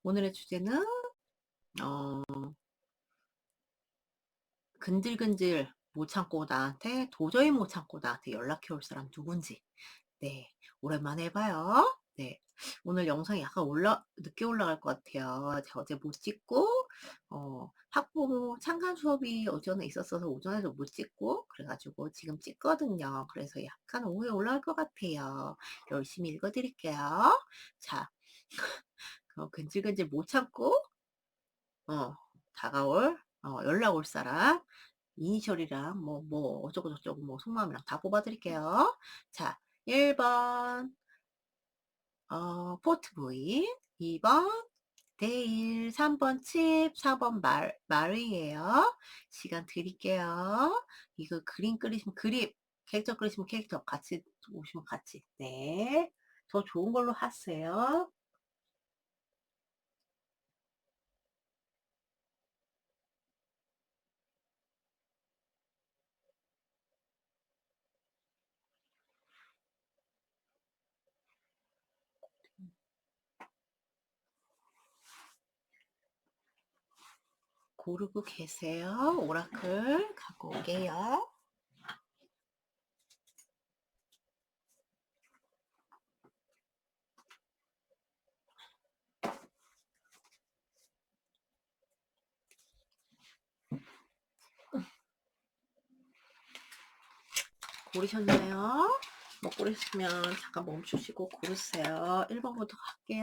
오늘의 주제는 어, 근질근질 못 참고 나한테 도저히 못 참고 나한테 연락해 올 사람 누군지. 네, 오랜만에 해봐요. 네, 오늘 영상이 약간 늦게 올라갈 것 같아요. 제가 어제 못 찍고 학부모 참관 수업이 오전에 있었어서 오전에도 못 찍고 그래가지고 지금 찍거든요. 그래서 약간 오후에 올라갈 것 같아요. 열심히 읽어드릴게요. 자, 근질근질 못 참고 어, 다가올 연락 올 사람 이니셜이랑 뭐 어쩌고 저쩌고 뭐 속마음이랑 다 뽑아드릴게요. 자, 1번 포트보이, 2번 데일, 3번 칩, 4번 말이에요. 시간 드릴게요. 이거 그림 그리시면 그림, 캐릭터 그리시면 캐릭터 같이 오시면 같이. 네, 더 좋은 걸로 하세요. 고르고 계세요. 오라클 갖고 올게요. 고르셨나요? 못 고르시면 잠깐 멈추시고 고르세요. 1번부터 갈게요.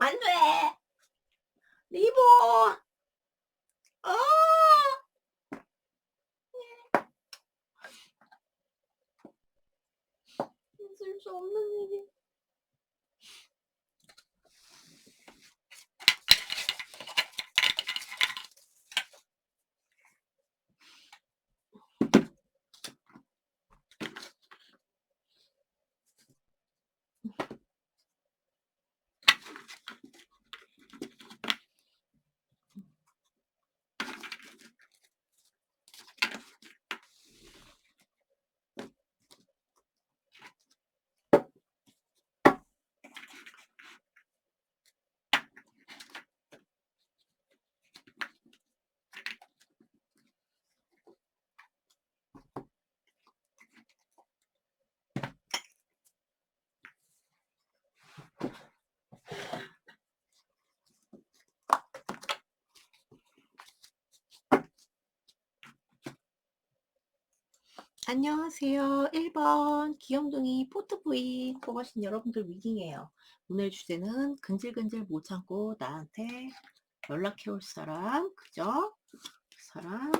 안 돼! 리본! 어! 있을 수 없는 일이. 안녕하세요. 1번 귀염둥이 포트보이 뽑으신 여러분들 리딩이에요. 오늘 주제는 근질근질 못 참고 나한테 연락해 올 사람, 그죠? 그 사람,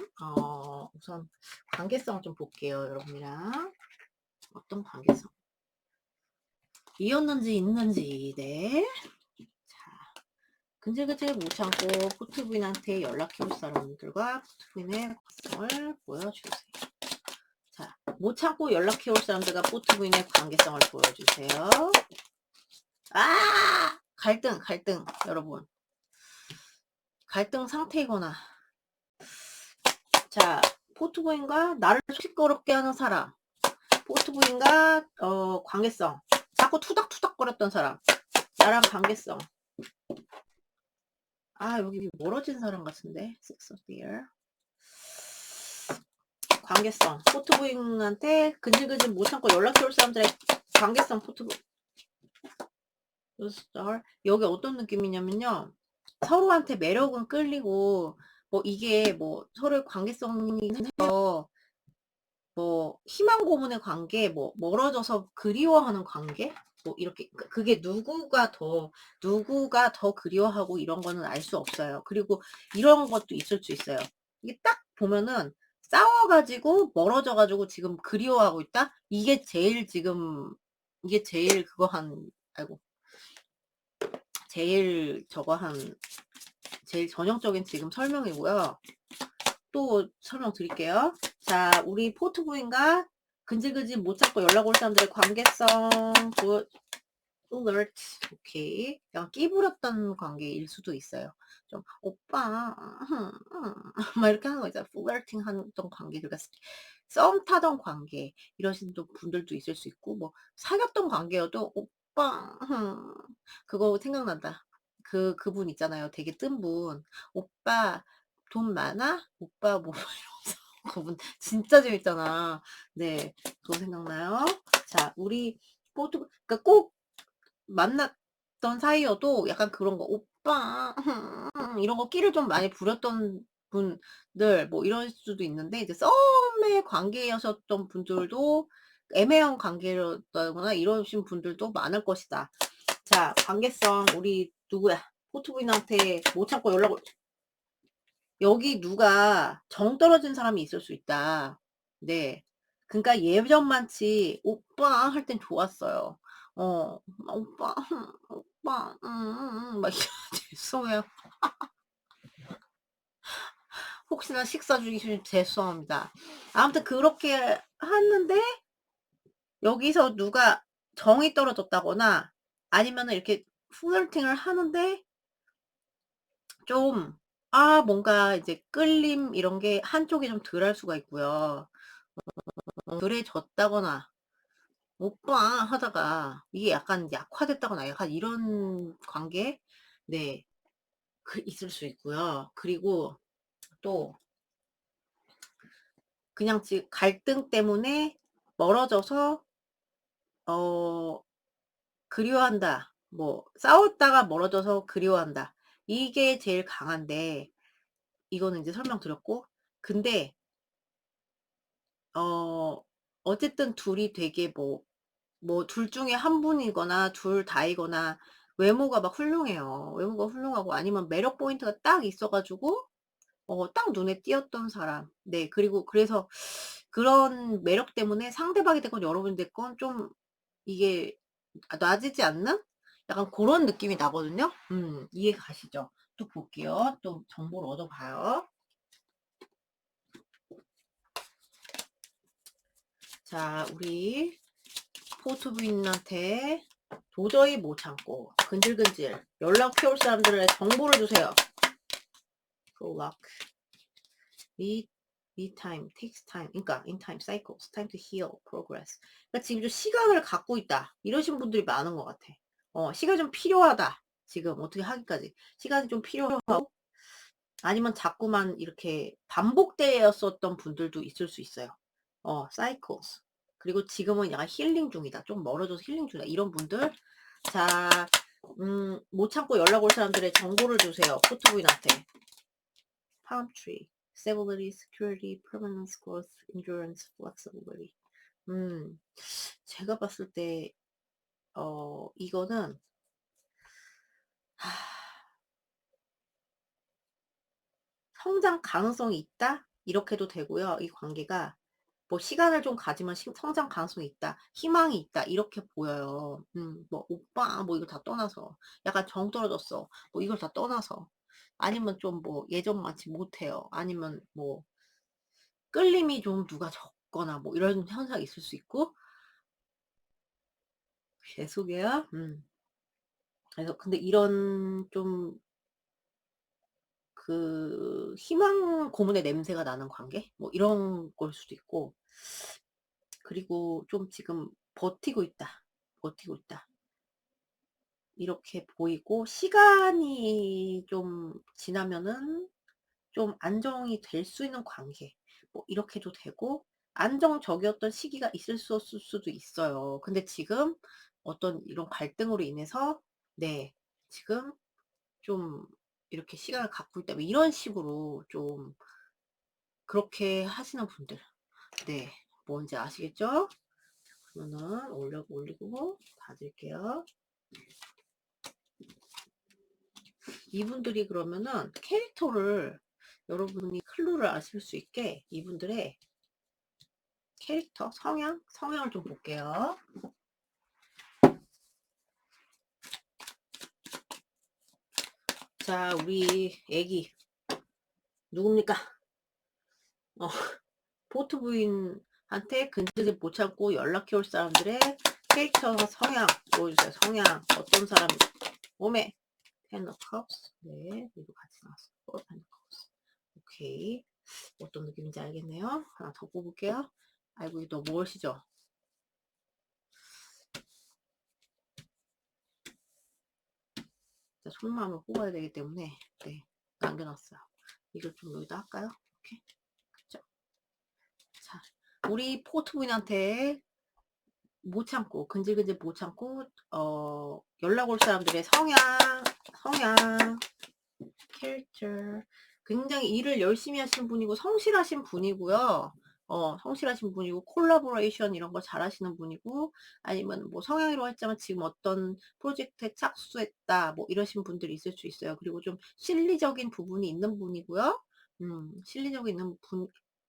우선 관계성 좀 볼게요. 여러분이랑 어떤 관계성 이었는지 있는지. 네. 자, 근질근질 못 참고 포트부인한테 연락해 올 사람들과 포트부인의 관계성을 보여주세요. 자, 못 참고 연락해 올 사람들과 포트부인의 관계성을 보여주세요. 아! 갈등, 여러분. 갈등 상태이거나. 자, 포트부인과 나를 시끄럽게 하는 사람. 포트부인과 관계성. 자꾸 투닥투닥거렸던 사람. 나랑 관계성. 아, 여기 멀어진 사람 같은데. Six of Deer. 관계성. 포트부인한테 근질근질 못 참고 연락해 올 사람들의 관계성 포트부인. 여기 어떤 느낌이냐면요. 서로한테 매력은 끌리고 뭐 이게 뭐 서로의 관계성이 해서 뭐 희망 고문의 관계, 뭐 멀어져서 그리워하는 관계, 뭐 이렇게 그게 누구가 더 그리워하고 이런 거는 알 수 없어요. 그리고 이런 것도 있을 수 있어요. 이게 딱 보면은 싸워가지고 멀어져가지고 지금 그리워하고 있다. 이게 제일 지금 이게 제일 그거 한 아이고 제일 저거 한 제일 전형적인 지금 설명이고요. 또 설명 드릴게요. 자, 우리 포트부인과 근질근질 못 찾고 연락 올 사람들의 관계성 flirt. 오케이. 약간 끼부렸던 관계일 수도 있어요. 좀 오빠 막 이렇게 하는 거 있잖아요. flirting 하던 관계, 그러니까 썸 타던 관계 이러신 또 분들도 있을 수 있고, 뭐 사귀었던 관계여도 오빠 그거 생각난다. 그분 있잖아요. 되게 뜬 분. 오빠 돈 많아? 오빠 뭐 이러면서 그분 진짜 재밌잖아. 네. 그거 생각나요? 자, 우리 포트 그러니까 꼭 만났던 사이여도 약간 그런 거 "오빠." 이런 거 끼를 좀 많이 부렸던 분들 뭐 이럴 수도 있는데, 이제 썸의 관계여셨던 분들도 애매한 관계였다거나 이러신 분들도 많을 것이다. 자, 관계성 우리 누구야? 포트 부인한테 못 참고 연락을, 여기 누가 정 떨어진 사람이 있을 수 있다. 네. 그러니까 예전만치 "오빠." 할 땐 좋았어요. "오빠, 오빠, 막 죄송해요. 혹시나 식사 중이시면 죄송합니다. 아무튼 그렇게 하는데, 여기서 누가 정이 떨어졌다거나 아니면은 이렇게 플러팅을 하는데 좀 뭔가 이제 끌림 이런 게 한쪽이 좀 덜할 수가 있고요. 덜해졌다거나 오빠 하다가 이게 약간 약화됐다거나 약간 이런 관계, 네, 있을 수 있고요. 그리고 또 그냥 갈등 때문에 멀어져서 어 그리워한다. 뭐 싸웠다가 멀어져서 그리워한다. 이게 제일 강한데, 이거는 이제 설명드렸고, 근데 어 어쨌든 둘이 되게 뭐 둘 중에 한 분이거나 둘 다이거나 외모가 막 훌륭해요. 외모가 훌륭하고 아니면 매력 포인트가 딱 있어 가지고 딱 눈에 띄었던 사람. 네. 그리고 그래서 그런 매력 때문에 상대방이 됐건 여러분이 됐건 좀 이게 놔지지 않는 약간 고런 느낌이 나거든요. 이해 가시죠? 또 볼게요. 또 정보를 얻어 봐요. 자, 우리 포트 부인한테 도저히 못 참고 근질근질 연락 해올 사람들의 정보를 주세요. Good luck. Need time, takes time. 그러니까 in time cycles, time to heal, progress. 그러니까 지금 좀 시간을 갖고 있다. 이러신 분들이 많은 것 같아. 시간이 좀 필요하다. 지금 어떻게 하기까지. 시간이 좀 필요하고, 아니면 자꾸만 이렇게 반복되었었던 분들도 있을 수 있어요. cycles. 그리고 지금은 약간 힐링 중이다. 좀 멀어져서 힐링 중이다. 이런 분들. 자, 못 참고 연락 올 사람들의 정보를 주세요. 포토부인한테. palm tree. stability, security, permanence, growth, endurance, flexibility. 제가 봤을 때, 이거는, 하, 성장 가능성이 있다? 이렇게도 되고요. 이 관계가 뭐 시간을 좀 가지면 성장 가능성이 있다, 희망이 있다, 이렇게 보여요. 뭐 오빠 뭐 이거 다 떠나서 약간 정 떨어졌어. 뭐 이걸 다 떠나서 아니면 좀 뭐 예전만치 못해요. 아니면 뭐 끌림이 좀 누가 적거나 뭐 이런 현상이 있을 수 있고. 계속해요. 그래서 근데 이런 좀 희망 고문의 냄새가 나는 관계? 뭐 이런 걸 수도 있고. 그리고 좀 지금 버티고 있다. 버티고 있다. 이렇게 보이고, 시간이 좀 지나면은 좀 안정이 될 수 있는 관계. 뭐 이렇게도 되고, 안정적이었던 시기가 있을 수도 있어요. 근데 지금 어떤 이런 갈등으로 인해서, 네, 지금 좀 이렇게 시간을 갖고 있다. 뭐 이런 식으로 좀 그렇게 하시는 분들. 네. 뭔지 아시겠죠? 그러면은 올리고 닫을게요. 이분들이 그러면은 캐릭터를, 여러분이 클루를 아실 수 있게 이분들의 캐릭터, 성향을 좀 볼게요. 자, 우리 애기 누굽니까? 포트 부인한테 근질을 못 참고 연락해 올 사람들의 캐릭터 성향 보여주세요. 성향 어떤 사람이 몸에 Ten of Cups. 네, 이거 같이 나왔어. Four Pentacles. 오케이. 어떤 느낌인지 알겠네요. 하나 더 뽑을게요. 아이고, 이거 너무 멋이죠? 속마음을 뽑아야 되기 때문에, 네, 남겨놨어요. 이걸 좀 여기다 할까요? 이렇게. 그쵸? 자, 우리 포트부인한테 못 참고, 근질근질 못 참고, 연락 올 사람들의 성향, 캐릭터. 굉장히 일을 열심히 하시는 분이고, 성실하신 분이고요. 성실하신 분이고, 콜라보레이션 이런 거 잘 하시는 분이고, 아니면 뭐 성향이라고 했지만 지금 어떤 프로젝트에 착수했다, 뭐 이러신 분들이 있을 수 있어요. 그리고 좀 실리적인 부분이 있는 분이고요. 실리적인 있는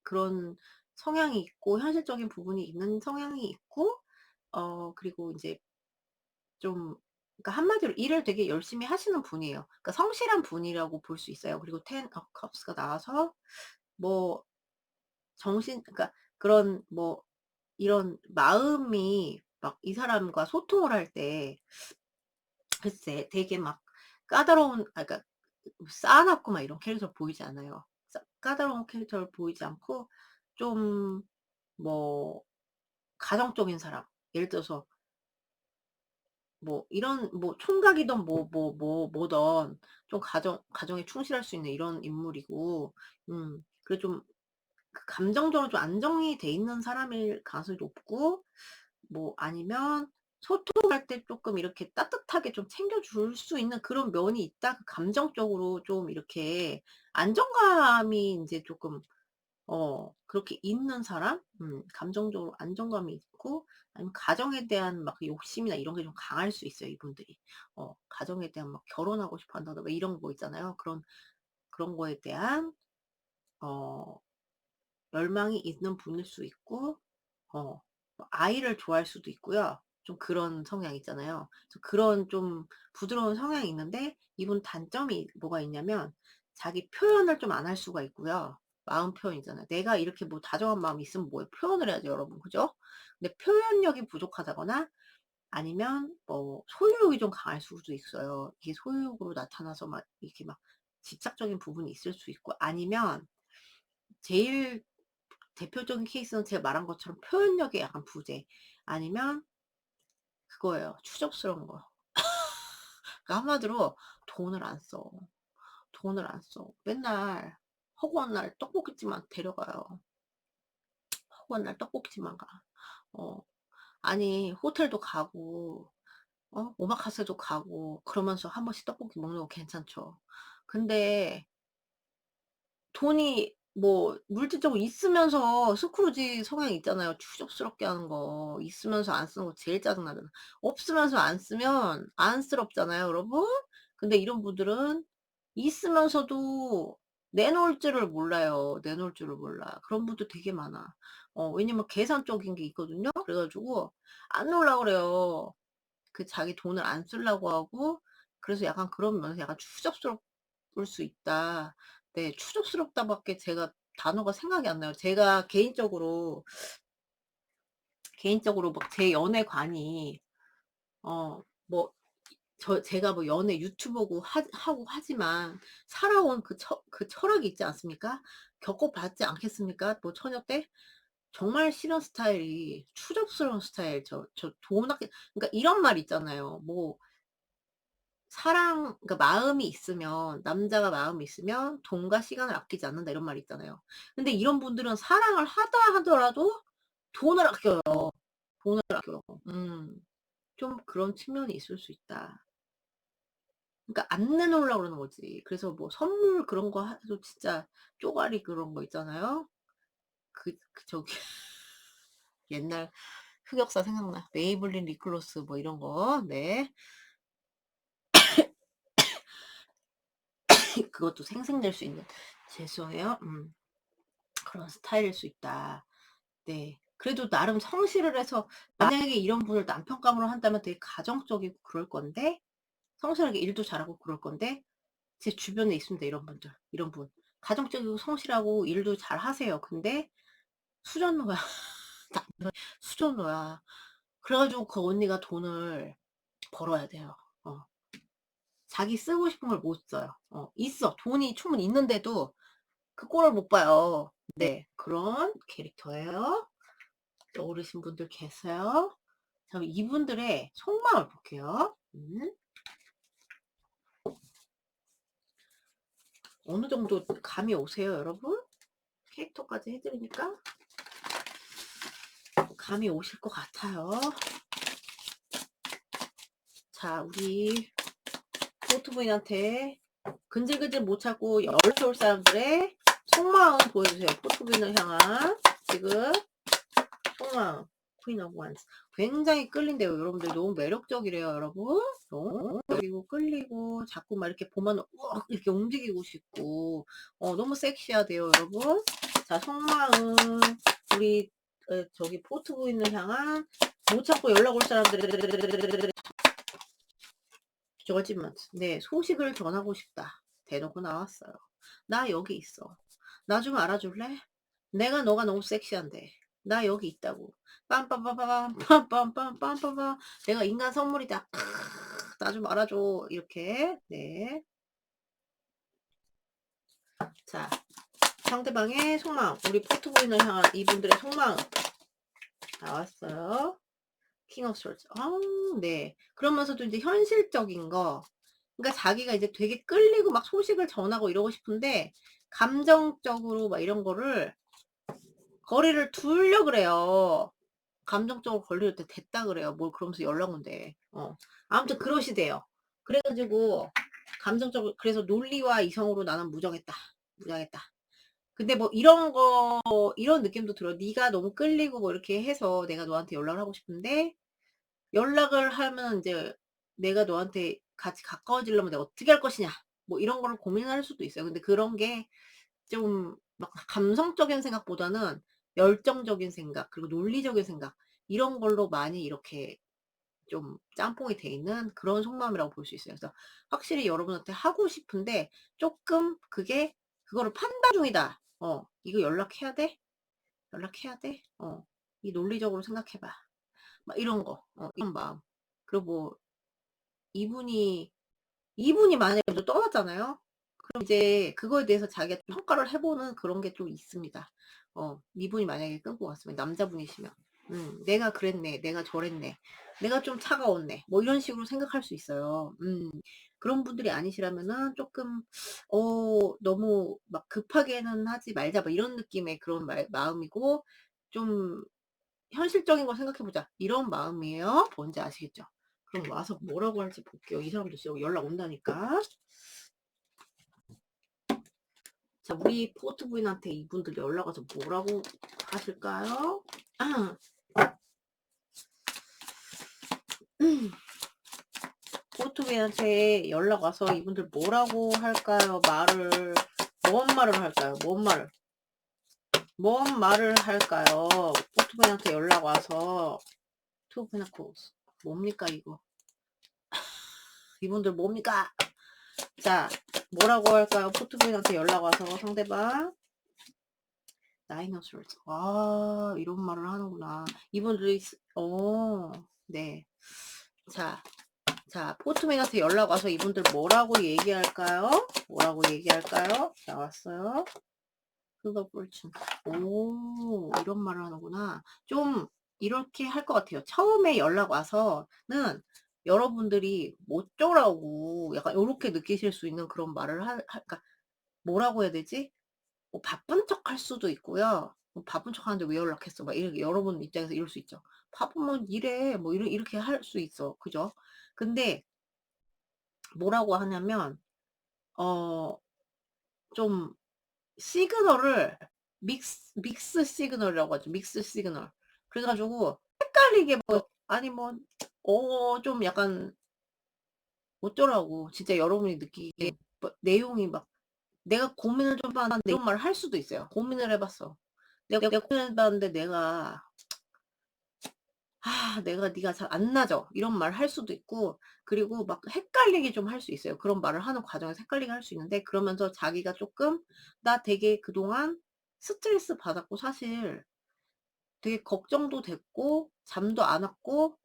그런 성향이 있고, 현실적인 부분이 있는 성향이 있고, 그리고 이제 좀, 그러니까 한마디로 일을 되게 열심히 하시는 분이에요. 그러니까 성실한 분이라고 볼 수 있어요. 그리고 Ten of Cups가 나와서 뭐 그러니까 그런 뭐 이런 마음이 막 이 사람과 소통을 할 때 글쎄 되게 막 까다로운, 그러니까 쌓아놨고 막 이런 캐릭터 보이지 않아요. 까다로운 캐릭터를 보이지 않고 좀 뭐 가정적인 사람. 예를 들어서 뭐 이런 뭐 총각이든 뭐든 좀 가정에 충실할 수 있는 이런 인물이고, 그리고 좀 그 감정적으로 좀 안정이 돼 있는 사람일 가능성이 높고, 뭐 아니면 소통할 때 조금 이렇게 따뜻하게 좀 챙겨줄 수 있는 그런 면이 있다. 그 감정적으로 좀 이렇게 안정감이 이제 조금 그렇게 있는 사람? 감정적으로 안정감이 있고, 아니면 가정에 대한 막 욕심이나 이런 게 좀 강할 수 있어요, 이분들이. 가정에 대한 막 결혼하고 싶어 한다든가 이런 거 있잖아요. 그런 거에 대한, 어, 열망이 있는 분일 수 있고, 뭐 아이를 좋아할 수도 있고요. 좀 그런 성향 있잖아요. 그래서 그런 좀 부드러운 성향이 있는데, 이분 단점이 뭐가 있냐면 자기 표현을 좀 안 할 수가 있고요. 마음 표현이잖아요. 내가 이렇게 뭐 다정한 마음이 있으면 뭐에 표현을 해야죠, 여러분. 그죠? 근데 표현력이 부족하다거나 아니면 뭐 소유욕이 좀 강할 수도 있어요. 이게 소유욕으로 나타나서 막 이렇게 막 집착적인 부분이 있을 수 있고, 아니면 제일 대표적인 케이스는 제가 말한 것처럼 표현력이 약간 부재. 아니면 그거예요. 추접스러운 거. 그러니까 한마디로 돈을 안 써. 돈을 안 써. 맨날 허구한 날 떡볶이집만 데려가요. 허구한 날 떡볶이집만 가. 어, 아니 호텔도 가고, 오마카세도 가고 그러면서 한 번씩 떡볶이 먹는 거 괜찮죠. 근데 돈이 뭐 물질적으로 있으면서 스크루지 성향 있잖아요. 추접스럽게 하는 거. 있으면서 안 쓰는 거 제일 짜증나잖아. 없으면서 안 쓰면 안쓰럽잖아요, 여러분. 근데 이런 분들은 있으면서도 내놓을 줄을 몰라요. 내놓을 줄을 몰라. 그런 분들 되게 많아. 왜냐면 계산적인 게 있거든요. 그래가지고 안 놓으려고 그래요. 그 자기 돈을 안 쓰려고 하고, 그래서 약간 그런 면에서 약간 추접스러울 수 있다. 네, 추접스럽다밖에 제가 단어가 생각이 안 나요. 제가 개인적으로 막 제 연애관이, 뭐, 제가 뭐 연애 유튜버고 하고 하지만 살아온 그 철학이 있지 않습니까? 겪어봤지 않겠습니까? 뭐 처녀 때? 정말 싫은 스타일이 추접스러운 스타일, 돈 아끼, 그러니까 이런 말 있잖아요. 뭐, 그러니까 마음이 있으면, 남자가 마음이 있으면 돈과 시간을 아끼지 않는다 이런 말 있잖아요. 근데 이런 분들은 사랑을 하다 하더라도 돈을 아껴요. 돈을 아껴요. 좀 그런 측면이 있을 수 있다. 그러니까 안 내놓으려고 그러는 거지. 그래서 뭐 선물 그런 거 해도 진짜 쪼가리 그런 거 있잖아요. 저기 옛날 흑역사 생각나. 메이블린 립글로스 뭐 이런 거. 네. 그것도 생색낼 수 있는, 죄송해요. 그런 스타일일 수 있다. 네. 그래도 나름 성실을 해서, 만약에 이런 분을 남편감으로 한다면 되게 가정적이고 그럴 건데, 성실하게 일도 잘하고 그럴 건데, 제 주변에 있습니다. 이런 분들. 이런 분. 가정적이고 성실하고 일도 잘 하세요. 근데 수전노야. 수전노야. 그래 가지고 그 언니가 돈을 벌어야 돼요. 어. 자기 쓰고 싶은 걸 못 써요. 있어. 돈이 충분히 있는데도 그 꼴을 못 봐요. 네. 그런 캐릭터예요. 떠오르신 분들 계세요? 자, 그럼 이분들의 속마음을 볼게요. 어느 정도 감이 오세요, 여러분? 캐릭터까지 해드리니까 감이 오실 것 같아요. 자, 우리 포트 부인한테 근질근질 못 참고 연락이 올 사람들의 속마음 보여주세요. 포트 부인을 향한 지금 속마음. 퀸 오브 원스. 굉장히 끌린대요. 여러분들 너무 매력적이래요, 여러분. 너무 매력적이고 끌리고 자꾸 막 이렇게 보면 우악 이렇게 움직이고 싶고 너무 섹시하대요, 여러분. 자, 속마음 우리 저기 포트 부인을 향한 못 참고 연락 올 사람들 저지만 네, 소식을 전하고 싶다. 대놓고 나왔어요. 나 여기 있어. 나 좀 알아줄래? 너가 너무 섹시한데. 나 여기 있다고. 빰빰빰빰 빰빰빰빰빰빰 내가 인간 선물이다. 나 좀 알아줘. 이렇게. 네. 자, 상대방의 속마음. 우리 포트보이를 향한 이분들의 속마음. 나왔어요. 킹 오브 스워즈. 네. 그러면서도 이제 현실적인 거. 그러니까 자기가 이제 되게 끌리고 막 소식을 전하고 이러고 싶은데 감정적으로 막 이런 거를 거리를 두려 그래요. 감정적으로 걸릴 때 됐다 그래요. 뭘 그러면서 연락 온대. 아무튼 그러시대요. 그래 가지고 감정적으로 그래서 논리와 이성으로 나는 무정했다. 무정했다. 근데 뭐 이런 거 이런 느낌도 들어요. 네가 너무 끌리고 뭐 이렇게 해서 내가 너한테 연락을 하고 싶은데 연락을 하면 인제 내가 너한테 같이 가까워지려면 내가 어떻게 할 것이냐. 뭐 이런 거를 고민할 수도 있어요. 근데 그런 게 좀 막 감성적인 생각보다는 열정적인 생각 그리고 논리적인 생각 이런 걸로 많이 이렇게 좀 짬뽕이 돼 있는 그런 속마음이라고 볼 수 있어요. 그래서 확실히 여러분한테 하고 싶은데 쪼끔 그게 그거를 판단 중이다. 이거 연락해야 돼? 연락해야 돼? 이 논리적으로 생각해 봐. 막 이런 거. 이런 마음. 그리고 뭐 이분이 만약에 먼저 떠났잖아요. 그럼 이제 그거에 대해서 자기가 평가를 해 보는 그런 게 좀 있습니다. 이분이 만약에 끊고 갔으면 남자분이시면 '내가 그랬네. 내가 저랬네. 내가 좀 차가웠네.' 뭐 이런 식으로 생각할 수 있어요. 그런 분들이 아니시라면은 쪼끔 '너무 막 급하게는 하지 말자.' 뭐 이런 느낌의 그런 마음이고 좀 '현실적인 걸 생각해 보자.' 이런 마음이에요. 뭔지 아시겠죠? 그럼 와서 뭐라고 할지 볼게요. 이 사람도 진짜 연락 온다니까. 자, 우리 포트 부인한테 이분들 연락 와서 뭐라고 하실까요? 포트 부인한테 연락 와서 이분들 뭐라고 할까요? 뭔 말을 할까요? 뭔 말을 할까요? 포트 부인한테 연락 와서 투 페나클스 뭡니까 이거? 이분들 뭡니까? 자, 뭐라고 할까요? 포트 부인한테 연락 와서 상대방 나인 오브 스워드. 이런 말을 하는구나. 이분들이 네. 자, 포트맨한테 연락 와서 이분들 뭐라고 얘기할까요? 뭐라고 얘기할까요? 나왔어요. 그거 뿔춘. 이런 말을 하는구나. 좀 이렇게 할 것 같아요. 처음에 연락 와서는 여러분들이 어쩌라고 약간 요렇게 느끼실 수 있는 그런 말을 그러니까 뭐라고 해야 되지? 뭐 바쁜 척할 수도 있고요. 바쁜 척하는데 왜 연락했어?" 막 이렇게 여러분 입장에서 이럴 수 있죠. "바쁘면 일해." 뭐 이렇게 할 수 있어. 그죠? 근데 뭐라고 하냐면 어 좀 시그널을 믹스 시그널이라고 하죠. 믹스 시그널. 그래 가지고 헷갈리게 뭐 아니 뭐 좀 약간 어쩌라고 진짜 여러분이 느끼기에 뭐 내용이 막 "내가 고민을 좀 해 봤는데." 이런 말을 할 수도 있어요. "고민을 해 봤어. 내가 고민해 봤는데 내가 네가 잘 안 나져." 이런 말을 할 수도 있고 그리고 막 헷갈리게 좀 할 수 있어요. 그런 말을 하는 과정에서 헷갈리게 할 수 있는데 그러면서 자기가 쪼끔 "나 되게 그동안 스트레스 받았고 사실 되게 걱정도 됐고 잠도 안 왔고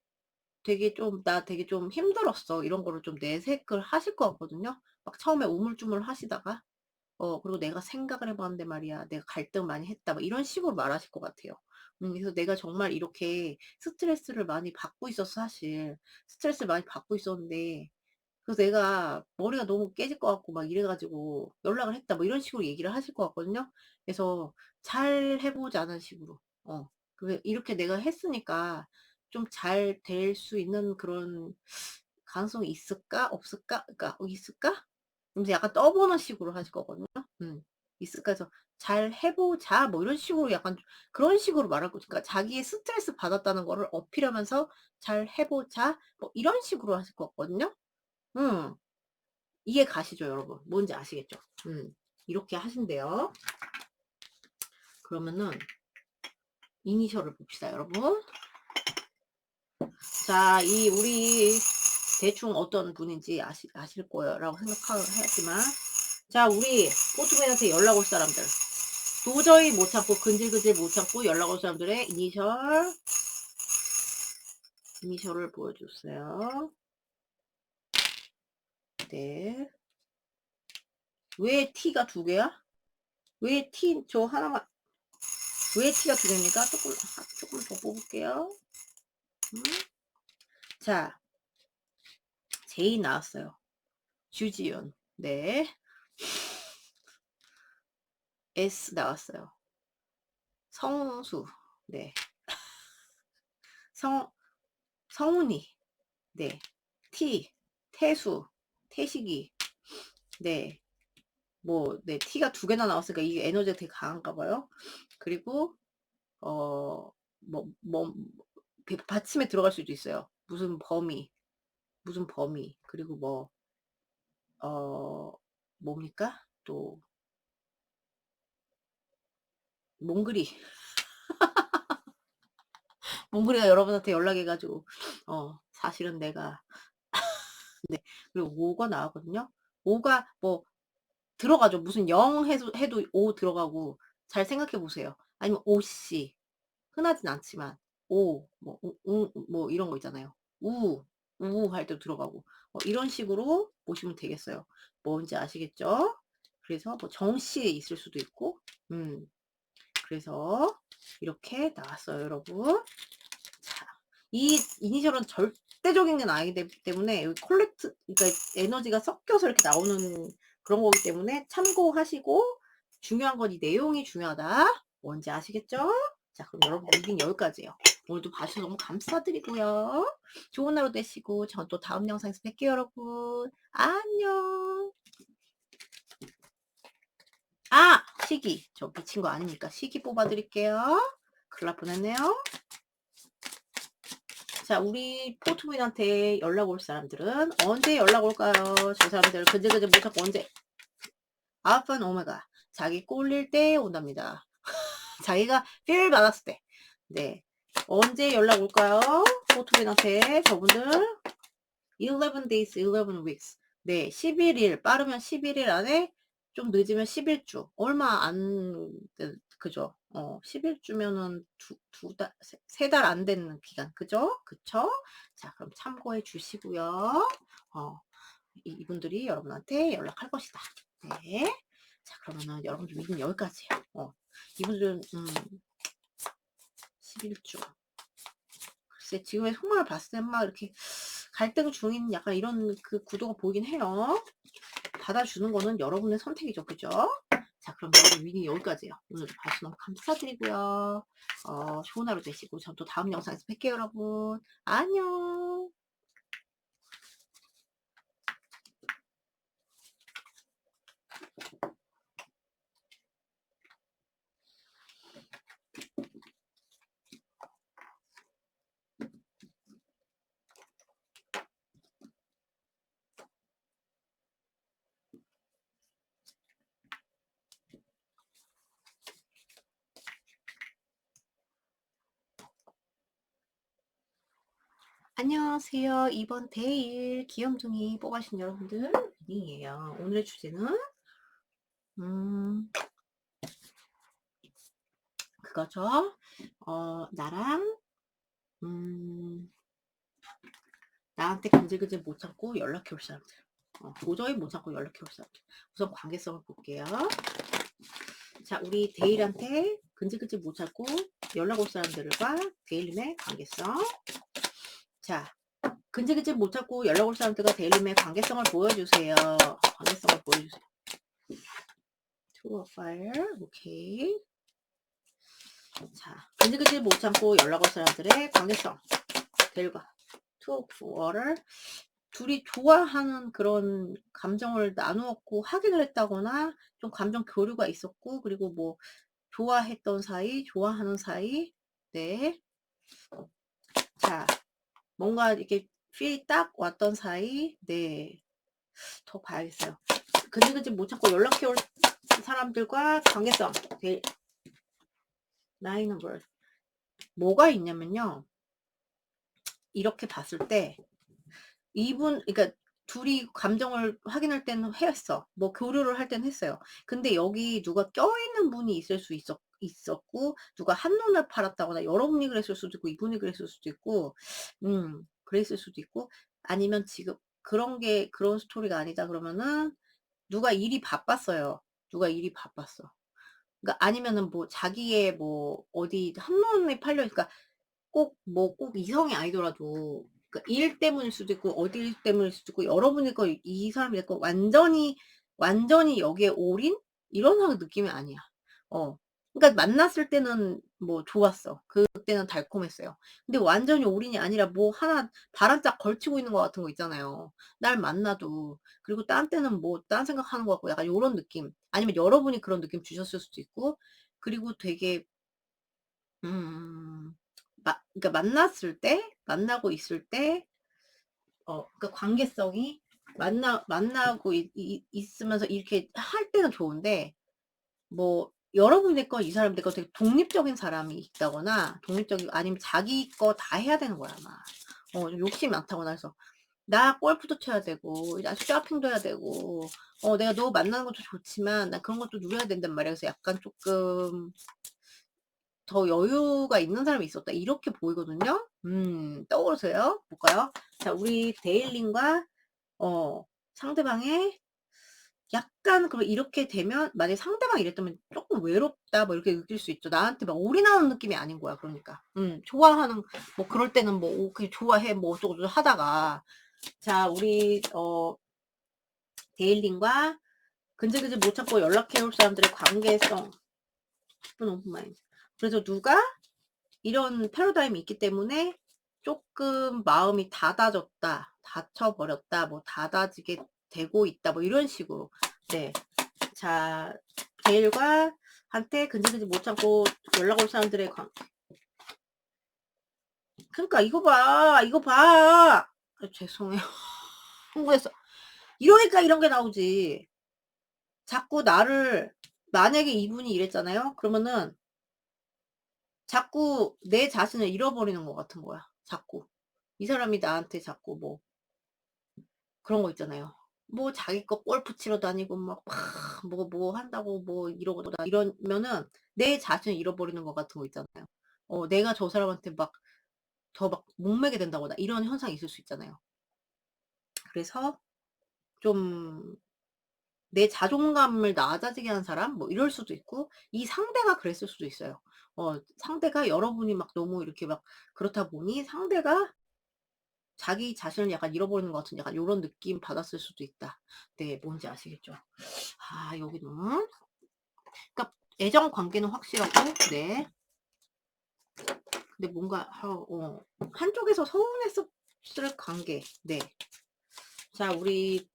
되게 좀 "나 되게 좀 힘들었어." 이런 거를 좀 내색을 하실 것 같거든요. 막 처음에 우물쭈물하시다가 그리고 "내가 생각을 해 봤는데 말이야. 내가 갈등 많이 했다." 뭐 이런 식으로 말하실 것 같아요. 그래서 내가 정말 이렇게 스트레스를 많이 받고 있었어 사실. 스트레스를 많이 받고 있었는데 그래서 "내가 머리가 너무 깨질 것 같고 막 이래 가지고 연락을 했다." 뭐 이런 식으로 얘기를 하실 것 같거든요. 그래서 "잘 해 보자."는 식으로. 이렇게 내가 했으니까 좀 잘 될 수 있는 그런 가능성이 있을까? 없을까? 그러니까 있을까? 이제 약간 떠보는 식으로 하실 거거든요. 음. 있을까 해서 "잘 해 보자." 뭐 이런 식으로 약간 그런 식으로 말할 거죠. 그러니까 자기의 스트레스 받았다는 거를 어필하면서 "잘 해 보자." 뭐 이런 식으로 하실 것 같거든요. 음. 이해 가시죠 여러분? 뭔지 아시겠죠? 이렇게 하신대요. 그러면은 이니셜을 봅시다 여러분. 자 이 우리 대충 어떤 분인지 아실 거라고 생각하지만 자 우리 포트맨한테 연락 올 사람들 도저히 못 참고 근질근질 못 참고 연락 올 사람들의 이니셜을 보여주세요. 네. 왜 T가 두 개야? 왜 T 저 하나만 왜 T가 두 개입니까? 조금 더 뽑을게요. 음. 자 J 나왔어요. 주지훈. 네. S 나왔어요. 성수. 네. 성 성훈이. 네. T 태수, 태식이. 네. 네 T가 두 개나 나왔으니까 이게 에너지가 되게 강한가 봐요. 그리고 어 뭐 받침에 들어갈 수도 있어요. 무슨 범위 그리고 어 뭡니까? 또 몽글이 몽글이가 여러분한테 연락해 가지고 사실은 내가 네. 그리고 5가 나왔거든요. 5가 들어가죠. 무슨 0 해도 5 들어가고 잘 생각해 보세요. 아니면 오씨 흔하진 않지만 오 뭐 뭐 이런 거 있잖아요. 할 때도 들어가고 이런 식으로 보시면 되겠어요. 뭔지 아시겠죠? 그래서 정씨에 있을 수도 있고 그래서 이렇게 나왔어요 여러분. 자 이 이니셜은 절대적인 게 아니기 때문에 여기 그러니까 에너지가 섞여서 이렇게 나오는 그런 거기 때문에 참고하시고 중요한 건 이 내용이 중요하다. 뭔지 아시겠죠? 자 그럼 여러분 리딩 여기까지예요. 오늘도 봐주셔서 너무 감사드리고요. 좋은 하루 되시고 전 또 다음 영상에서 뵐게요 여러분. 안녕. 시기. 저 미친 거 아니니까 시기 뽑아 드릴게요. 큰일 날 뻔했네요. 자 우리 포트민한테 연락 올 사람들은 언제 연락 올까요? 저 사람들 근질근질 못 찾고 언제 알파 오메가 자기 꼴릴 때 온답니다. 자기가 필 받았을 때. 네. 언제 연락 올까요? 포트민한테 저분들 11 days, 11 weeks. 네. 11일 빠르면 11일 안에 좀 늦으면 11주. 얼마 안 그죠? 11주면은 두 달 세 달 안 되는 기간. 그죠? 그쵸? 자 그럼 참고해 주시고요. 어 이분들이 여러분한테 연락할 것이다. 네. 자 그러면은 여러분들 미팅 여기까지예요. 이분들은 11주. 글쎄 지금의 속마음을 봤을 땐 막 이렇게 갈등 중인 약간 이런 그 구도가 보이긴 해요. 받아주는 거는 여러분의 선택이죠. 그죠? 자 그럼 여러분 미니 여기까지예요. 오늘도 봐주셔서 너무 감사드리고요. 좋은 하루 되시고 전 또 다음 영상에서 뵐게요 여러분. 안녕. 안녕하세요. 이번 데일 귀염둥이 뽑아신 여러분들 미니예요. 오늘의 주제는 음 그거죠. 나랑 나한테 근질근질 못 참고 연락해 올 사람들. 도저히 못 참고 연락해 올 사람들. 우선 관계성을 볼게요. 자, 우리 데일한테 근질근질 못 참고 연락 올 사람들과 데일님의 관계성. 자, 근질근질 못 참고 연락 올 사람들과 데일님의 관계성을 보여주세요. 관계성을 보여주세요. Two of Fire. 오케이. 자, 근질근질 못 참고 연락 올 사람들의 관계성. 데일과 Two of Water. 둘이 좋아하는 그런 감정을 나누었고 확인을 했다거나 좀 감정 교류가 있었고, 그리고 뭐 좋아했던 사이, 좋아하는 사이. 네. 자, 뭔가 이렇게 필이 딱 왔던 사이. 네. 더 봐야겠어요. 근질근질 못 참고 연락해 올 사람들과 관계성. 네. 나인 오브. 뭐가 있냐면요, 이렇게 봤을 때 그러니까 둘이 감정을 확인할 때는 했어. 뭐 교류를 할 때는 했어요. 근데 여기 누가 껴있는 분이 있을 수 있었고, 누가 한눈을 팔았다거나, 여러분이 그랬을 수도 있고, 이분이 그랬을 수도 있고, 그랬을 수도 있고, 아니면 지금 그런 스토리가 아니다 그러면은, 누가 일이 바빴어요. 누가 일이 바빴어. 그러니까 아니면은 뭐 자기의 뭐 어디 한눈에 그러니까 꼭 이성이 아니더라도, 그러니까 일 때문일 수도 있고 어디 때문일 수도 있고, 여러분이 이 사람이 거 완전히 여기에 올인 이런 느낌이 아니야. 그러니까 만났을 때는 뭐 좋았어. 그때는 달콤했어요. 근데 완전히 올인이 아니라 뭐 하나 바람짝 걸치고 있는 것 같은 거 있잖아요. 날 만나도. 그리고 딴 때는 뭐 딴 생각하는 것 같고, 약간 요런 느낌. 아니면 여러분이 그런 느낌 주셨을 수도 있고. 그리고 되게 음 그러니까 만나고 있을 때, 그러니까 관계성이 만나고 있으면서 이렇게 할 때는 좋은데, 뭐 여러분의 거 이 사람 내 거 되게 독립적인 사람이 있다거나, 아니면 자기 거 다 해야 되는 거야, 막. 욕심이 많다거나 해서 나 골프도 쳐야 되고, 나 쇼핑도 해야 되고, 내가 너 만나는 것도 좋지만 나 그런 것도 누려야 된단 말이야. 그래서 약간 조금 더 여유가 있는 사람이 있었다, 이렇게 보이거든요. 떠오르세요? 볼까요? 자, 우리 데일링과 상대방의 약간, 그럼 이렇게 되면 만약에 상대방이 이랬다면 조금 외롭다 뭐 이렇게 느낄 수 있죠. 나한테 막 올인하는 느낌이 아닌 거야. 그러니까 좋아하는, 뭐 그럴 때는 뭐 그냥 좋아해 뭐 어쩌고저쩌고 하다가. 자, 우리 데일링과 근질근질 못 참고 연락해 올 사람들의 관계성. 그래서 누가 이런 패러다임이 있기 때문에 조금 마음이 닫혀버렸다, 뭐 닫아지게 되고 있다, 뭐 이런 식으로. 네. 자, 데일과 한테 근질근질 못 참고 연락 올 사람들의 그러니까 이거 봐. 죄송해요. 홍보했어. 이러니까 이런 게 나오지. 자꾸 만약에 이분이 이랬잖아요. 그러면은 자꾸 내 자신을 잃어버리는 것 같은 거야. 자꾸 이 사람이 나한테 자꾸 뭐 그런 거 있잖아요. 뭐 자기 거 골프 치러 다니고 막 뭐 한다고 뭐 이러면은 내 자신을 잃어버리는 것 같은 거 있잖아요. 내가 저 사람한테 더 목매게 된다거나 이런 현상이 있을 수 있잖아요. 그래서 좀 내 자존감을 낮아지게 하는 사람 뭐 이럴 수도 있고, 이 상대가 그랬을 수도 있어요. 상대가 여러분이 막 너무 이렇게 막 그렇다 보니 상대가 자기 자신을 약간 잃어버리는 것 같은 약간 요런 느낌 받았을 수도 있다. 네, 뭔지 아시겠죠? 여기는 그러니까 애정 관계는 확실하고. 네. 근데 뭔가 한쪽에서 서운했었을 관계. 네. 자, 우리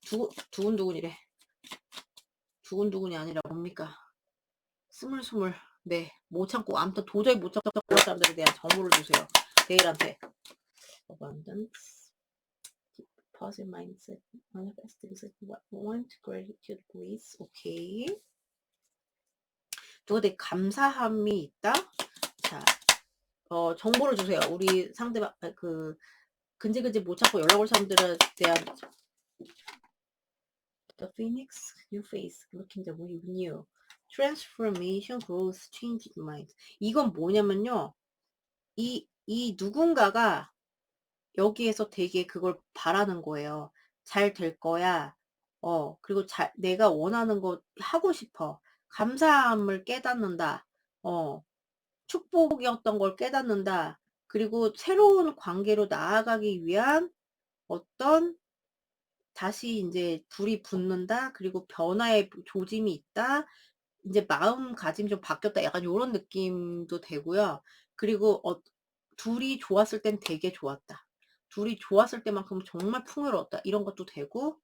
두근두근이래. 두근두근이 아니라 뭡니까? 스물스물. 네. 못 참고, 아무튼 도저히 못 참고 그런 사람들에 대한 정보를 주세요. 데일한테. Abundance. Positive mindset. Manifesting want gratitude please. 오케이. 누가 되게 감사함이 있다. 자, 정보를 주세요. 우리 상대방 근질근질 못 참고 연락 올 사람들에 대한. The Phoenix, New Face, looking the new. transformation, growth, change in mind. 이건 뭐냐면요. 이 누군가가 여기에서 되게 그걸 바라는 거예요. 잘 될 거야. 그리고 내가 원하는 거 하고 싶어. 감사함을 깨닫는다. 어, 축복이었던 걸 깨닫는다. 그리고 새로운 관계로 나아가기 위한 어떤 다시 이제 불이 붙는다. 그리고 변화의 조짐이 있다. 이제 마음가짐이 좀 바뀌었다. 약간 요런 느낌도 되고요. 그리고 둘이 좋았을 땐 되게 좋았다. 둘이 좋았을 때만큼 정말 풍요로웠다. 이런 것도 되고,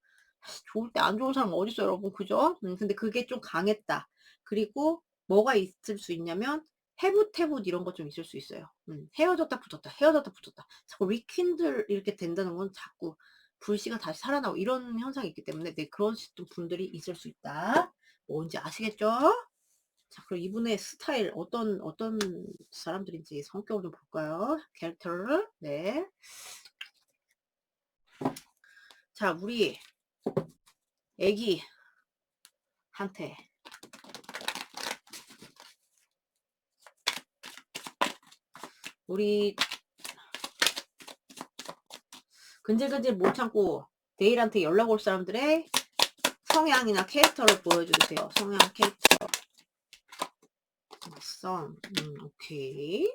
좋을 때 안 좋은 사람 어딨어요, 여러분. 그죠? 근데 그게 좀 강했다. 그리고 뭐가 있을 수 있냐면, 해붓해붓 이런 거 좀 있을 수 있어요. 헤어졌다 붙었다, 헤어졌다 붙었다. 자꾸 리킨들 이렇게 된다는 건 자꾸 불씨가 다시 살아나고 이런 현상이 있기 때문에, 네, 그런 분들이 있을 수 있다. 뭔지 아시겠죠? 자, 그럼 이분의 스타일 어떤 사람들인지 성격을 좀 볼까요? 캐릭터를. 네. 자, 우리 애기한테 우리 근질근질 못 참고 데일한테 연락 올 사람들의 성향이나 캐릭터를 보여주세요. 성향 캐릭터. 오케이.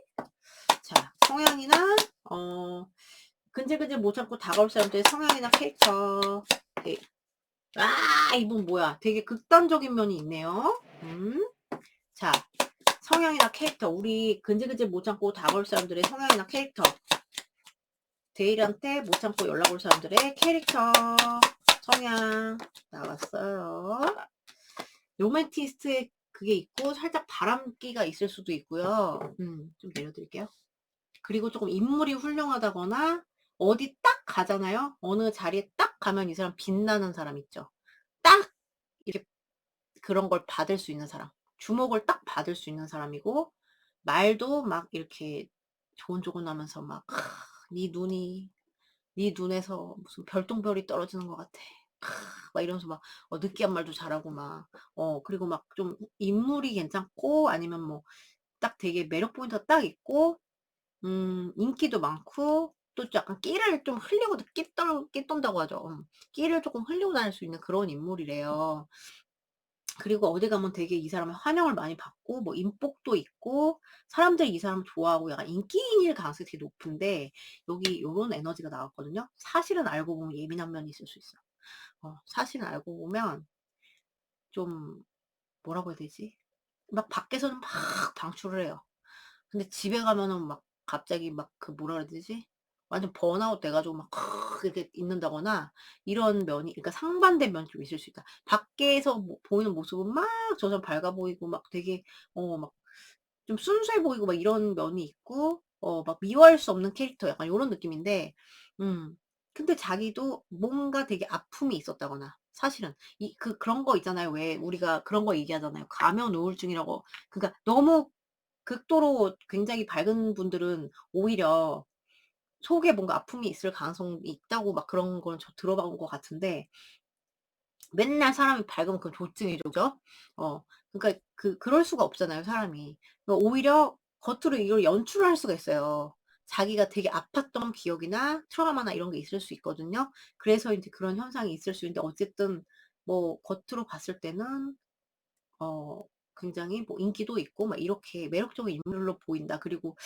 자, 성향이나 근질근질 못 참고 다가올 사람들의 성향이나 캐릭터. 네. 이분 뭐야? 되게 극단적인 면이 있네요. 자, 성향이나 캐릭터. 우리 근질근질 못 참고 다가올 사람들의 성향이나 캐릭터. 데일한테 못 참고 연락 올 사람들의 캐릭터. 성향. 나왔어요. 로맨티스트의 그게 있고, 살짝 바람기가 있을 수도 있고요. 좀 내려드릴게요. 그리고 조금 인물이 훌륭하다거나, 어디 딱 가잖아요? 어느 자리에 딱 가면 이 사람 빛나는 사람 있죠? 딱! 이렇게 그런 걸 받을 수 있는 사람. 주목을 딱 받을 수 있는 사람이고, 말도 막 이렇게 조곤조곤하면서 막, 네 눈에서 무슨 별똥별이 떨어지는 것 같아. 막 이러면서 막, 느끼한 말도 잘하고 막, 그리고 막 좀 인물이 괜찮고, 아니면 뭐, 딱 되게 매력 포인트가 딱 있고, 인기도 많고, 또 약간 끼를 좀 흘리고, 끼떤다고 하죠. 끼를 조금 흘리고 다닐 수 있는 그런 인물이래요. 그리고 어디 가면 되게 이 사람의 환영을 많이 받고, 뭐 인복도 있고, 사람들이 이 사람 좋아하고 약간 인기인일 가능성이 되게 높은데, 여기 요런 에너지가 나왔거든요. 사실은 알고 보면 예민한 면이 있을 수 있어. 사실은 알고 보면 좀 뭐라고 해야 되지? 막 밖에서는 막 방출을 해요. 근데 집에 가면은 막 갑자기 막 그 뭐라 그래야 되지? 완전 번아웃 돼가지고 막 이렇게 있는다거나 이런 면이, 그러니까 상반된 면이 좀 있을 수 있다. 밖에서 보이는 모습은 막 저 사람 밝아 보이고 막 되게 막 좀 순수해 보이고 막 이런 면이 있고, 막 미워할 수 없는 캐릭터, 약간 요런 느낌인데, 근데 자기도 뭔가 되게 아픔이 있었다거나, 사실은 그런 거 있잖아요. 왜 우리가 그런 거 얘기하잖아요. 가면 우울증이라고. 그러니까 너무 극도로 굉장히 밝은 분들은 오히려 속에 뭔가 아픔이 있을 가능성이 있다고, 막 그런 거는 저 들어본 것 같은데, 맨날 사람이 밝으면 그건 조증이죠. 그죠? 그러니까 그럴 수가 없잖아요, 사람이. 그러니까 오히려 겉으로 이걸 연출을 할 수가 있어요. 자기가 되게 아팠던 기억이나 트라우마나 이런 게 있을 수 있거든요. 그래서 이제 그런 현상이 있을 수 있는데, 어쨌든 뭐 겉으로 봤을 때는 어 굉장히 뭐 인기도 있고 막 이렇게 매력적인 인물로 보인다. 그리고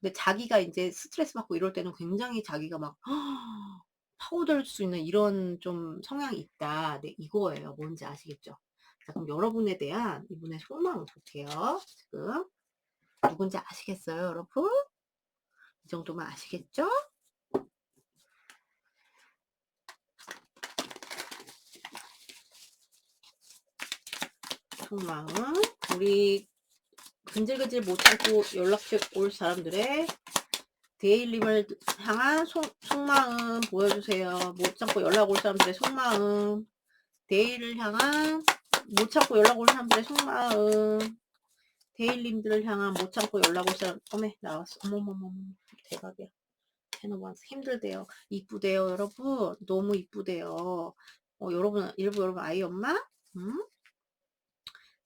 근데 자기가 인제 스트레스 받고 이럴 때는 굉장히 자기가 막 파고들 수 있는 이런 좀 성향이 있다. 네, 이거예요. 뭔지 아시겠죠? 자, 그럼 여러분에 대한 이분의 속마음을 볼게요. 지금 누군지 아시겠어요, 여러분? 이 정도면 아시겠죠? 속마음. 우리 근질근질 못 참고 연락해 올 사람들의 데일님을 향한 속마음 보여주세요. 못 참고 연락 올 사람들의 속마음. 데일을 향한 못 참고 연락 올 사람들의 속마음. 데일님들을 향한 못 참고 연락 올 사람. 어메, 나왔어. 어머머머, 대박이야. 해놓으면 힘들대요. 이쁘대요, 여러분. 너무 이쁘대요. 여러분, 일부 여러분 아이 엄마? 음?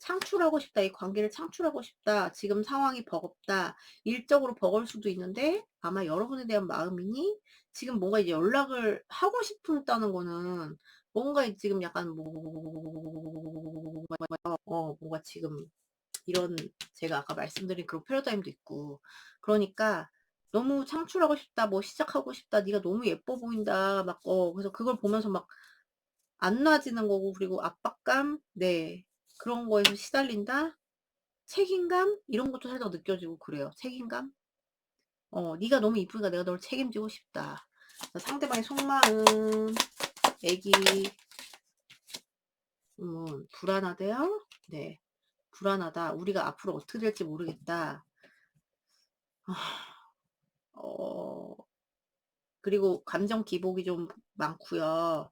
창출하고 싶다. 이 관계를 창출하고 싶다. 지금 상황이 버겁다. 일적으로 버거울 수도 있는데 아마 여러분에 대한 마음이니 지금 뭔가 이제 연락을 하고 싶다는 거는 뭔가 지금 약간 뭔가 지금 이런 제가 아까 말씀드린 그런 패러다임도 있고 그러니까 너무 창출하고 싶다. 뭐 시작하고 싶다. 네가 너무 예뻐 보인다. 막 그래서 그걸 보면서 막 안 놔지는 거고 그리고 압박감 네 그런 거에서 시달린다. 책임감 이런 것도 살짝 느껴지고 그래요. 책임감. 네가 너무 이쁘니까 내가 널 책임지고 싶다. 상대방의 속마음 애기 불안하대요. 네. 불안하다. 우리가 앞으로 어떻게 될지 모르겠다. 어 그리고 감정 기복이 좀 많고요.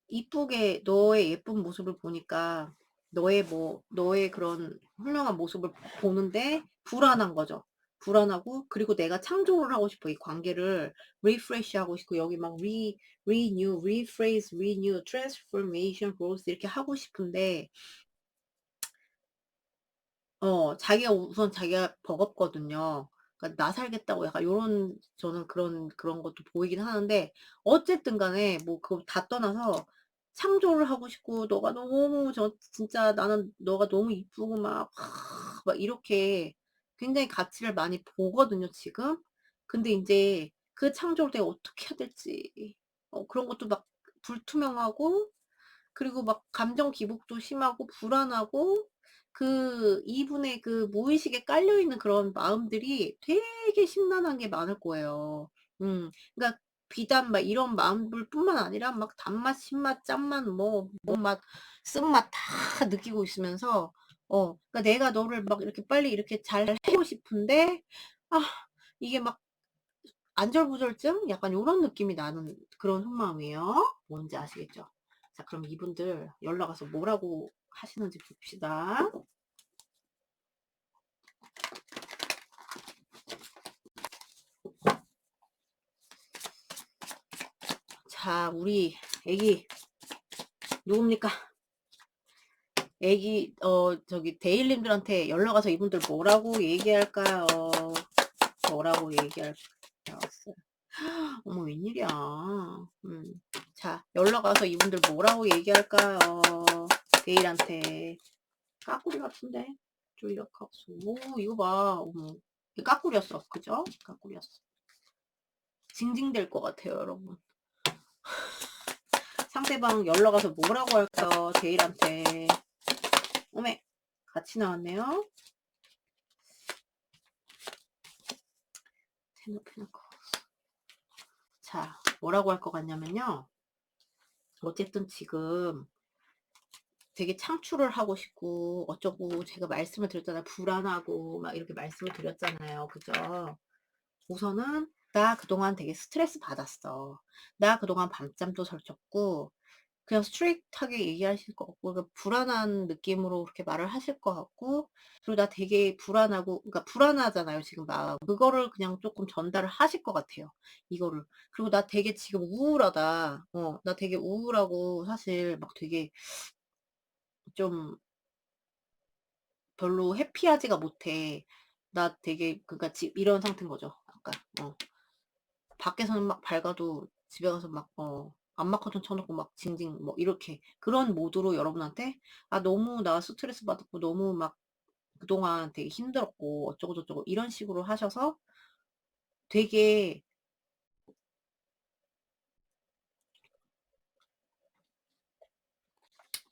이쁘게 너의 예쁜 모습을 보니까 너의 그런 훌륭한 모습을 보는데 불안한 거죠. 불안하고 그리고 내가 창조를 하고 싶어. 이 관계를 리프레시 하고 싶고 여기 막 renew, rephrase, renew, transformation, growth 이렇게 하고 싶은데 자기가 우선 자기가 버겁거든요. 그러니까 '나 살겠다.'고 약간 요런 저는 그런 것도 보이긴 하는데 어쨌든 간에 뭐 그거 다 떠나서 창조를 하고 싶고 너가 너무 진짜 나는 너가 너무 이쁘고 막 이렇게 굉장히 가치를 많이 보거든요 지금. 근데 인제 그 창조를 내가 어떻게 해야 될지 그런 것도 막 불투명하고 그리고 막 감정 기복도 심하고 불안하고 이분의 그 무의식에 깔려 있는 그런 마음들이 되게 심란한 게 많을 거예요. 그러니까 비단 막 이런 마음들 뿐만 아니라 막 단맛, 신맛, 짠맛 뭔 맛, 쓴맛 다 느끼고 있으면서 그러니까 내가 너를 막 이렇게 빨리 이렇게 잘 해고 싶은데 아 이게 막 안절부절증? 약간 요런 느낌이 나는 그런 속마음이에요. 뭔지 아시겠죠? 자, 그럼 이분들 연락 와서 뭐라고 하시는지 봅시다. 자, 우리 애기 누굽니까? 애기 저기 데일님들한테 연락 와서 이분들 뭐라고 얘기할까요? 뭐라고 얘기할까요? 어머 웬일이야. 자, 연락 와서 이분들 뭐라고 얘기할까요? 데일한테. 까꾸리 같은데? 졸려카수. 오, 이거 봐. 어머. 이게 까꾸리였어. 그죠? 까꾸리였어. 징징댈 것 같아요, 여러분. 상대방 연락 와서 뭐라고 할까요? 데일한테. 어메. 같이 나왔네요. 테너페너커. 자, 뭐라고 할 것 같냐면요. 어쨌든 지금 되게 창출을 하고 싶고 어쩌고 제가 말씀을 드렸잖아요. 불안하고 막 이렇게 말씀을 드렸잖아요. 그죠? 우선은 나 그동안 되게 스트레스 받았어. 나 그동안 밤잠도 설쳤고 그냥 스트레이트하게 얘기하실 것 같고 그러니까 불안한 느낌으로 그렇게 말을 하실 것 같고 그리고 나 되게 불안하고 그러니까 불안하잖아요 지금 마음. 그거를 그냥 조금 전달을 하실 것 같아요. 이거를. 그리고 나 되게 지금 우울하다. 나 되게 우울하고 사실 막 되게 좀 별로 해피하지가 못해. 나 되게 그러니까 이런 상태인 거죠. 아까 밖에서는 막 밝아도 집에 가서 막 암막 커튼 쳐놓고 막 징징 뭐 이렇게 그런 모드로 여러분한테 너무 나 스트레스 받았고 너무 막 그동안 되게 힘들었고 어쩌고 저쩌고 이런 식으로 하셔서 되게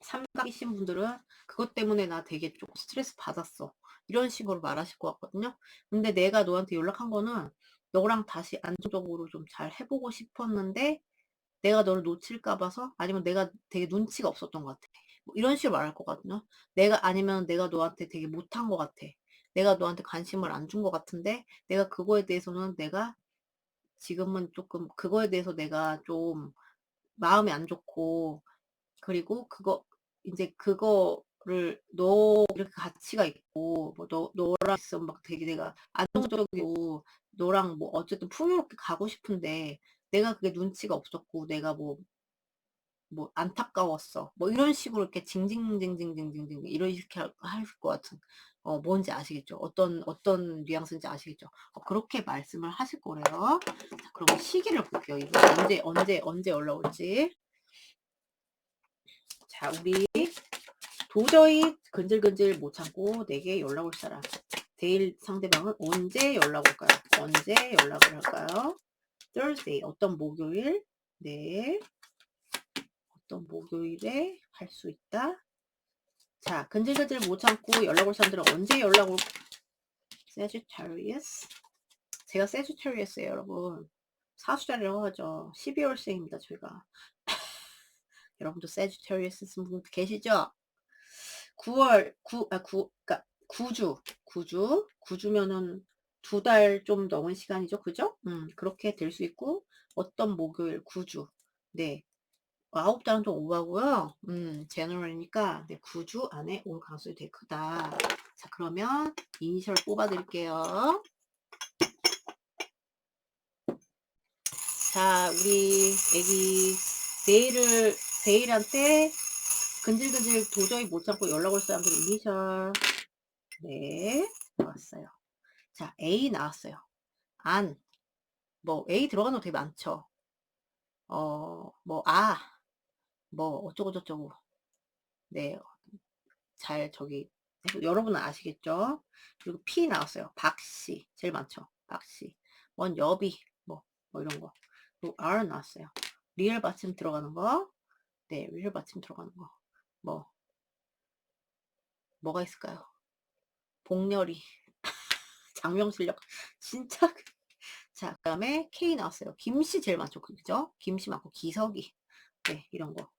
삼각이신 분들은 그것 때문에 나 되게 조금 스트레스 받았어. 이런 식으로 말하실 것 같거든요. 근데 내가 너한테 연락한 거는 너랑 다시 안정적으로 좀 잘 해보고 싶었는데 내가 너를 놓칠까 봐서 아니면 내가 되게 눈치가 없었던 것 같아. 뭐 이런 식으로 말할 거거든요. 아니면 내가 너한테 되게 못한 것 같아. 내가 너한테 관심을 안 준 것 같은데 내가 그거에 대해서는 내가 지금은 조금 그거에 대해서 내가 좀 마음이 안 좋고 그리고 이제 그거를 너 이렇게 가치가 있고 뭐 너랑 있으면 막 되게 내가 안정적이고 너랑 뭐 어쨌든 풍요롭게 가고 싶은데 내가 그게 눈치가 없었고 내가 뭐 뭐 안타까웠어. 뭐 이런 식으로 이렇게 징징징징징징징 이렇게 할 것 같은 뭔지 아시겠죠? 어떤 뉘앙스인지 아시겠죠? 그렇게 말씀을 하실 거래요. 자, 그럼 시기를 볼게요. 이분 언제 연락 올지. 자, 우리 도저히 근질근질 못 참고 내게 연락 올 사람. 데일 상대방은 언제 연락 올까요? 언제 연락을 할까요? Thursday. 어떤 목요일? 네. 어떤 목요일에 할 수 있다. 자, 근질근질 못 참고 연락 올 사람들은 언제 연락 올 Sagittarius? 제가 Sagittarius예요, 여러분. 사수자리라고 하죠. 12월생입니다, 저희가. 여러분도 Sagittarius 분 계시죠? 9, 그러니까 9주면은 2달 좀 넘은 시간이죠, 그죠? 그렇게 될 수 있고, 어떤 목요일 9주. 네. 9달은 좀 오바고요. 제너럴이니까 네, 9주 안에 올 가능성이 되게 크다. 자, 그러면 이니셜 뽑아 드릴게요. 자, 우리 애기 데일한테 근질근질 도저히 못 참고 연락 올 사람들 이니셜. 네, 나왔어요. 자, A 나왔어요. 안, 뭐 A 들어가는 거 되게 많죠. 뭐 어쩌고저쩌고. 네, 잘 저기 여러분은 아시겠죠? 그리고 P 나왔어요. 박씨 제일 많죠. 박씨. 원 여비 뭐 이런 거. 그리고 R 나왔어요. 리얼 받침 들어가는 거. 네, 리얼 받침 들어가는 거. 뭐가 있을까요? 복렬이. 장명 실력 진짜. 자, 그다음에 K 나왔어요. 김씨 제일 많죠. 그죠? 김씨 많고 기석이. 네, 이런 거.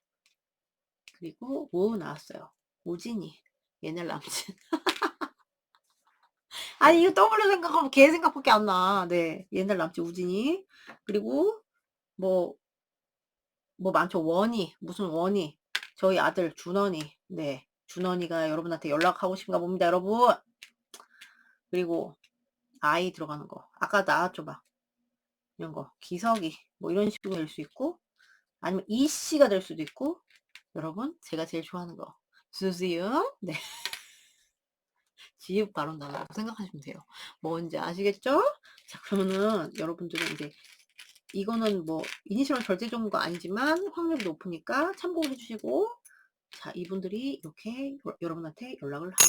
그리고 오 나왔어요. 오진이. 옛날 남친. 아니 이거 떠올려 생각하면 걔 생각밖에 안 나. 네, 옛날 남친 우진이. 그리고 뭐 많죠. 원희, 무슨 원희. 저희 아들 준원이. 네, 준원이가 여러분한테 연락하고 싶은가 봅니다, 여러분. 그리고 아이 들어가는 거. 아까 나왔죠, 막 이런 거. 기석이 뭐 이런 식으로 될 수 있고, 아니면 이 씨가 될 수도 있고. 여러분, 제가 제일 좋아하는 거. 수지음. 네, 지읒 발음단어라고 생각하시면 돼요. 뭔지 아시겠죠? 자, 그러면은 여러분들은 이제 이거는 뭐 이니셜은 절대 좋은 거 아니지만 확률이 높으니까 참고해 주시고, 자, 이분들이 이렇게 여러분한테 연락을 하고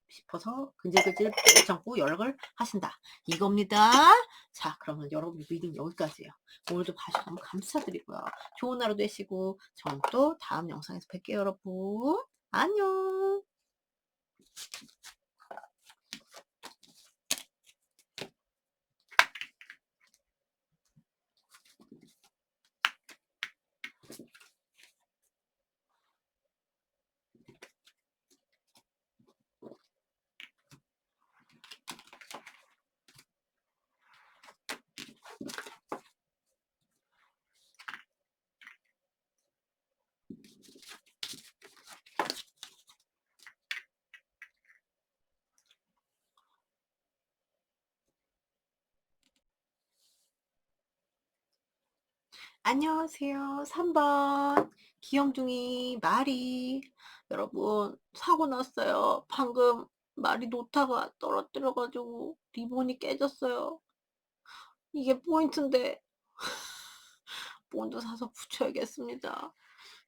싶어서 근질근질 못 참고 연락을 하신다, 이겁니다. 자, 그러면 여러분 리딩 여기까지예요. 오늘도 봐주셔서 너무 감사드리고요. 좋은 하루 되시고 전 또 다음 영상에서 뵐게요, 여러분. 안녕. 안녕하세요. 3번 귀염둥이 마리. 여러분, 사고 났어요. 방금 마리 놓다가 떨어뜨려 가지고 리본이 깨졌어요. 이게 포인트인데 본드 사서 붙여야겠습니다.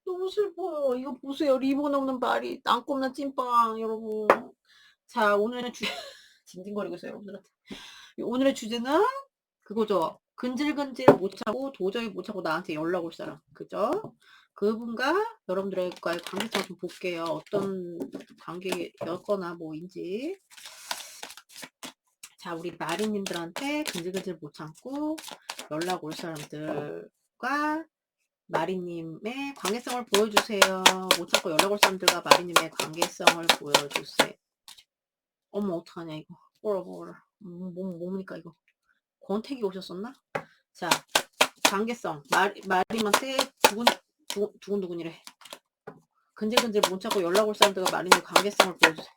너무 슬퍼요. 이거 보세요. 리본 없는 마리. 땅콩나 찐빵, 여러분. 자, 오늘의 징징거리고 있어요, 여러분들한테. 오늘의 주제는 그거죠. 근질근질 못 참고 도저히 못 참고 나한테 연락 올 사람. 그죠? 그분과 여러분들과의 관계성을 좀 볼게요. 어떤 관계였거나 뭐인지. 자, 우리 마리님들한테 근질근질 못 참고 연락 올 사람들과 마리님의 관계성을 보여주세요. 못 참고 연락 올 사람들과 마리님의 관계성을 보여주세요. 어머, 어떡하냐, 이거. 뭐라. 뭡니까, 이거. 권태기 오셨었나? 자, 관계성. 마리한테 두근두근이래. 근질근질 못 참고 연락 올 사람들과 마리님의 관계성을 보여주세요.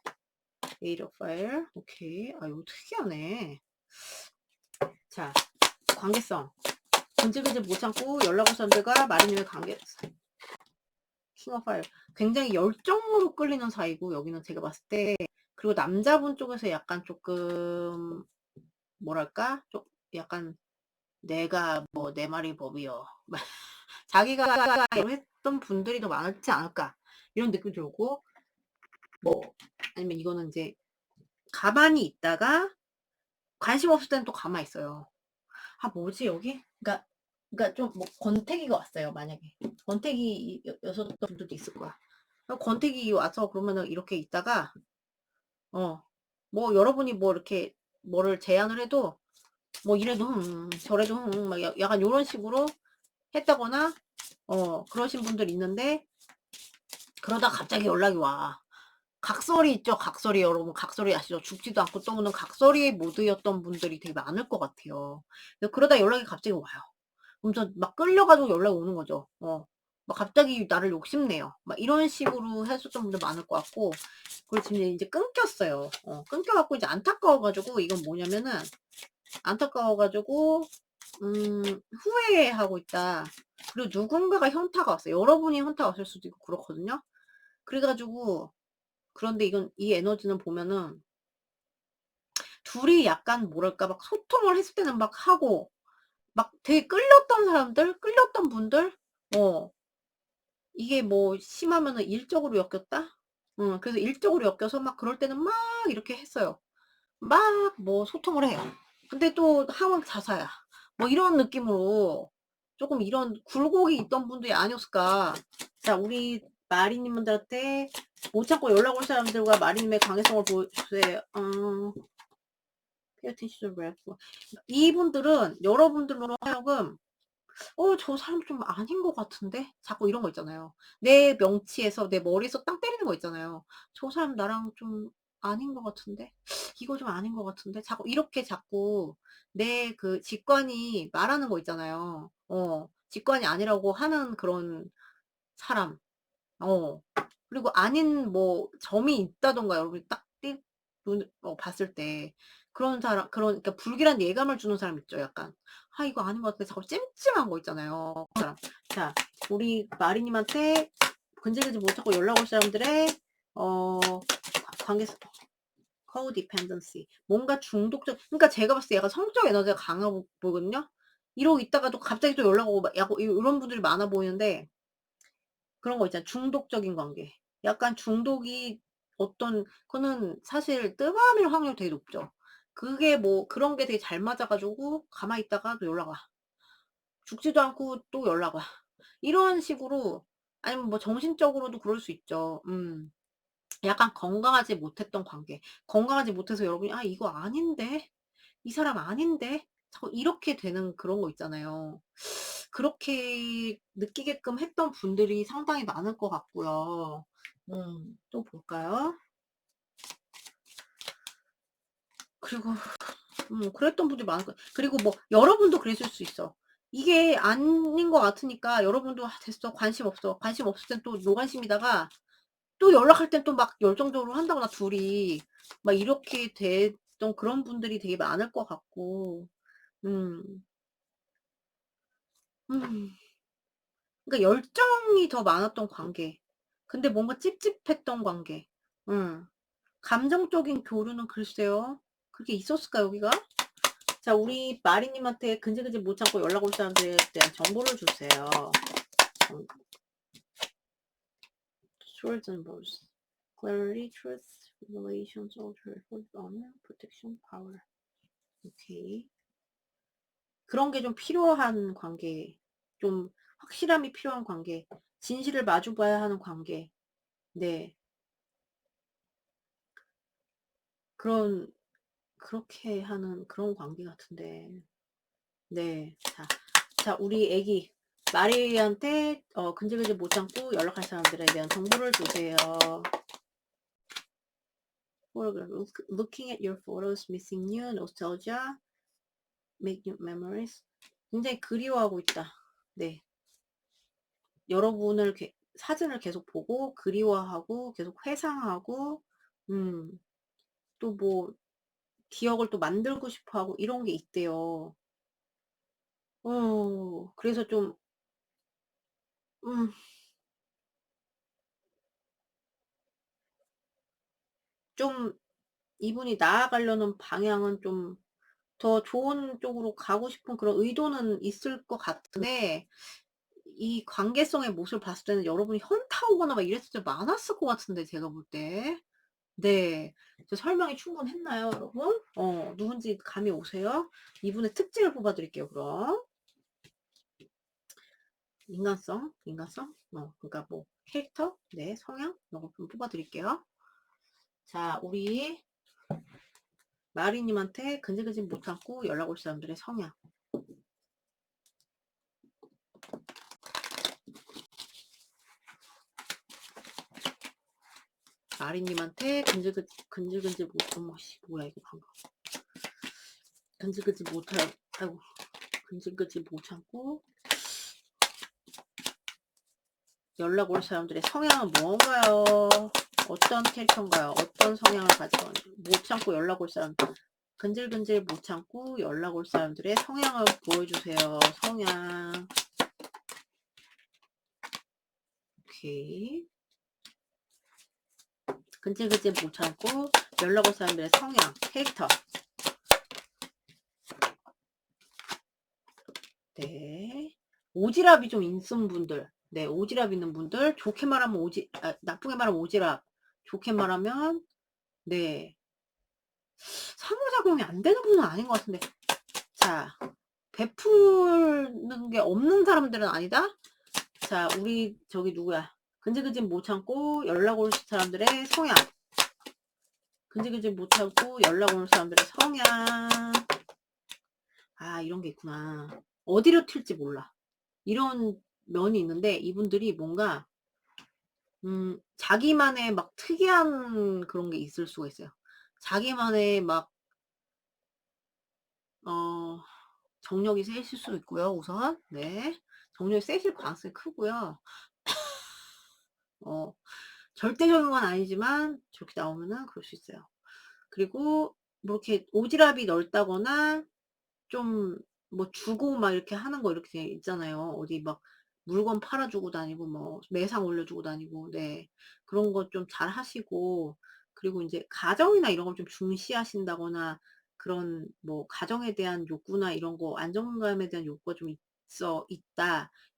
Eight of Fire. 오케이. 아, 이거 특이하네. 자, 관계성. 근질근질 못 참고 연락 올 사람들과 마리님의 관계성. 킹 오브 파이어. 굉장히 열정으로 끌리는 사이고 여기는 제가 봤을 때. 그리고 남자분 쪽에서 약간 쪼끔 뭐랄까? 좀 약간 "내가 뭐 내 말이 법이여." 막 자기가 했던 분들이 더 많지 않을까 이런 느낌이 들고 뭐 아니면 이거는 인제 가만히 있다가 관심 없을 때는 또 가만히 있어요. '아 뭐지 여기?' 그러니까 좀 뭐 권태기가 왔어요 만약에. 권태기 였었던 분들도 있을 거야. 권태기 와서 그러면은 이렇게 있다가 뭐 여러분이 뭐 이렇게 뭐를 제안을 해도 뭐 이래도 저래도 막 약간 요런 식으로 했다거나 그러신 분들이 있는데 그러다가 갑자기 연락이 와. 각설이 있죠. 각설이 여러분 각설이 아시죠? 죽지도 않고 떠오는 각설이 모드였던 분들이 되게 많을 것 같아요. 그러다 연락이 갑자기 와요. 그럼 저 막 끌려 가지고 연락이 오는 거죠. 막 갑자기 나를 욕심내요. 막 이런 식으로 했었던 분들 많을 것 같고 그리고 지금 이제 끊겼어요. 끊겨 갖고 이제 안타까워 가지고 이건 뭐냐면은 안타까워 가지고 후회하고 있다. 그리고 누군가가 현타가 왔어요. 여러분이 현타가 왔을 수도 있고 그렇거든요. 그래 가지고 그런데 이건 이 에너지는 보면은 둘이 약간 뭐랄까 막 소통을 했을 때는 막 하고 막 되게 끌렸던 사람들, 끌렸던 분들 어 이게 뭐 심하면은 일적으로 엮였다? 그래서 일적으로 엮여서 막 그럴 때는 막 이렇게 했어요. 막 뭐 소통을 해요. 근데 또 하원자사야. 뭐 이런 느낌으로 쪼끔 이런 굴곡이 있던 분들이 아니었을까. 자 우리 마리 님들한테 못 참고 연락 온 사람들과 마리 님의 강해성을 보여주세요. pay attention to red flag. 이분들은 여러분들로 하여금 저 사람 좀 아닌 것 같은데? 자꾸 이런 거 있잖아요. 내 명치에서 내 머리에서 땅 때리는 거 있잖아요. '저 사람 나랑 좀 아닌 것 같은데? 이거 좀 아닌 것 같은데?' 자꾸 이렇게 자꾸 내 그 직관이 말하는 거 있잖아요. 직관이 아니라고 하는 그런 사람. 어. 그리고 아닌 뭐 점이 있다든가 여러분이 딱 띡 눈 봤을 때 그런 사람 그런 그러니까 불길한 예감을 주는 사람 있죠 약간. '아 이거 아닌 것 같은데.' 자꾸 찜찜한 거 있잖아요. 그런 사람. 자 우리 마리 님한테 근질근질 못 찾고 연락 올 사람들의 어 관계성 codependency 뭔가 중독적 그러니까 제가 봤을 때 약간 성적 에너지가 강해 보이거든요. 이러고 있다가도 갑자기 또 연락 오고 막 약간 요런 분들이 많아 보이는데 그런 거 있잖아요. 중독적인 관계. 약간 중독이 어떤 그거는 사실 뜸함일 확률이 되게 높죠. 그게 뭐 그런 게 되게 잘 맞아 가지고 가만히 있다가 또 연락 와. 죽지도 않고 또 연락 와. 이런 식으로 아니면 뭐 정신적으로도 그럴 수 있죠. 약간 건강하지 못했던 관계. 건강하지 못해서 여러분이 '아 이거 아닌데? 이 사람 아닌데?' 자꾸 이렇게 되는 그런 거 있잖아요. 그렇게 느끼게끔 했던 분들이 상당히 많을 것 같고요. 또 볼까요? 그리고 그랬던 분들이 많을 거예요. 그리고 뭐 여러분도 그랬을 수 있어. 이게 아닌 것 같으니까 여러분도 '아 됐어. 관심 없어.' 관심 없을 땐 또 노관심이다가 또 연락할 땐 또 막 열정적으로 한다거나 둘이 막 이렇게 됐던 그런 분들이 되게 많을 것 같고 음. 음. 그러니까 열정이 더 많았던 관계. 근데 뭔가 찝찝했던 관계. 음. 감정적인 교류는 글쎄요. 그게 있었을까 여기가? 자 우리 마리 님한테 근질근질 못 참고 연락 올 사람들에 대한 정보를 주세요. 정 Truth and Rules. Clarity, truth, relations, order, honor, protection, power. 오케이. 그런 게 좀 필요한 관계. 좀 확실함이 필요한 관계. 진실을 마주 봐야 하는 관계. 네. 그런 그렇게 하는 그런 관계 같은데. 네. 자 우리 애기 마리한테 근질근질 못 참고 연락할 사람들에 대한 정보를 주세요. Photograph. Looking at your photos, missing you, nostalgia, make new memories. 굉장히 그리워하고 있다. 네. 여러분을 사진을 계속 보고 그리워하고 계속 회상하고 또 뭐 기억을 또 만들고 싶어 하고 이런 게 있대요. 그래서 좀 음 좀 이분이 나아가려는 방향은 좀 더 좋은 쪽으로 가고 싶은 그런 의도는 있을 것 같은데 이 관계성의 모습을 봤을 때는 여러분이 현타 오거나 막 이랬을 때 많았을 것 같은데 제가 볼 때. 네. 저 설명이 충분했나요, 여러분? 누군지 감이 오세요? 이분의 특징을 뽑아 드릴게요, 그럼. 인간성? 그러니까 뭐 캐릭터, 네, 성향 이런 거 좀 뽑아 드릴게요. 자, 우리 마리님한테 근질근질 못 참고 연락 올 사람들의 성향. 마리님한테 근질근질 못, 어머, 씨, 뭐야, 이거 방금. 근질근질 못할, 아이고, 근질근질 못 참고 연락 올 사람들의 성향은 뭔가요? 어떤 캐릭터인가요? 어떤 성향을 가지고 못 참고 연락 올 사람, 근질근질 못 참고 연락 올 사람들의 성향을 보여주세요. 성향. 오케이. 근질근질 못 참고 연락 올 사람들의 성향, 캐릭터. 네. 오지랖이 좀 있는 분들. 네, 오지랖 있는 분들. 좋게 말하면 나쁘게 말하면 오지랖. 좋게 말하면, 네. 상호작용이 안 되는 분은 아닌 것 같은데. 자, 베푸는 게 없는 사람들은 아니다? 자, 우리, 저기 누구야. 근질근질 못 참고 연락 올 사람들의 성향. 근질근질 못 참고 연락 올 사람들의 성향. 아, 이런 게 있구나. 어디로 튈지 몰라. 이런 면이 있는데, 이분들이 뭔가, 자기만의 막 특이한 그런 게 있을 수가 있어요. 자기만의 막, 어, 정력이 세실 수도 있고요, 우선. 네. 정력이 세실 가능성이 크고요. 어, 절대적인 건 아니지만, 저렇게 나오면은 그럴 수 있어요. 그리고, 뭐 이렇게 오지랖이 넓다거나, 좀, 뭐 주고 막 이렇게 하는 거 이렇게 있잖아요. 어디 막 물건 팔아주고 다니고, 뭐, 매상 올려주고 다니고, 네. 그런 거 좀 잘 하시고, 그리고 이제 가정이나 이런 걸 좀 중시하신다거나, 그런 뭐 가정에 대한 욕구나 이런 거 안정감에 대한 욕구가 좀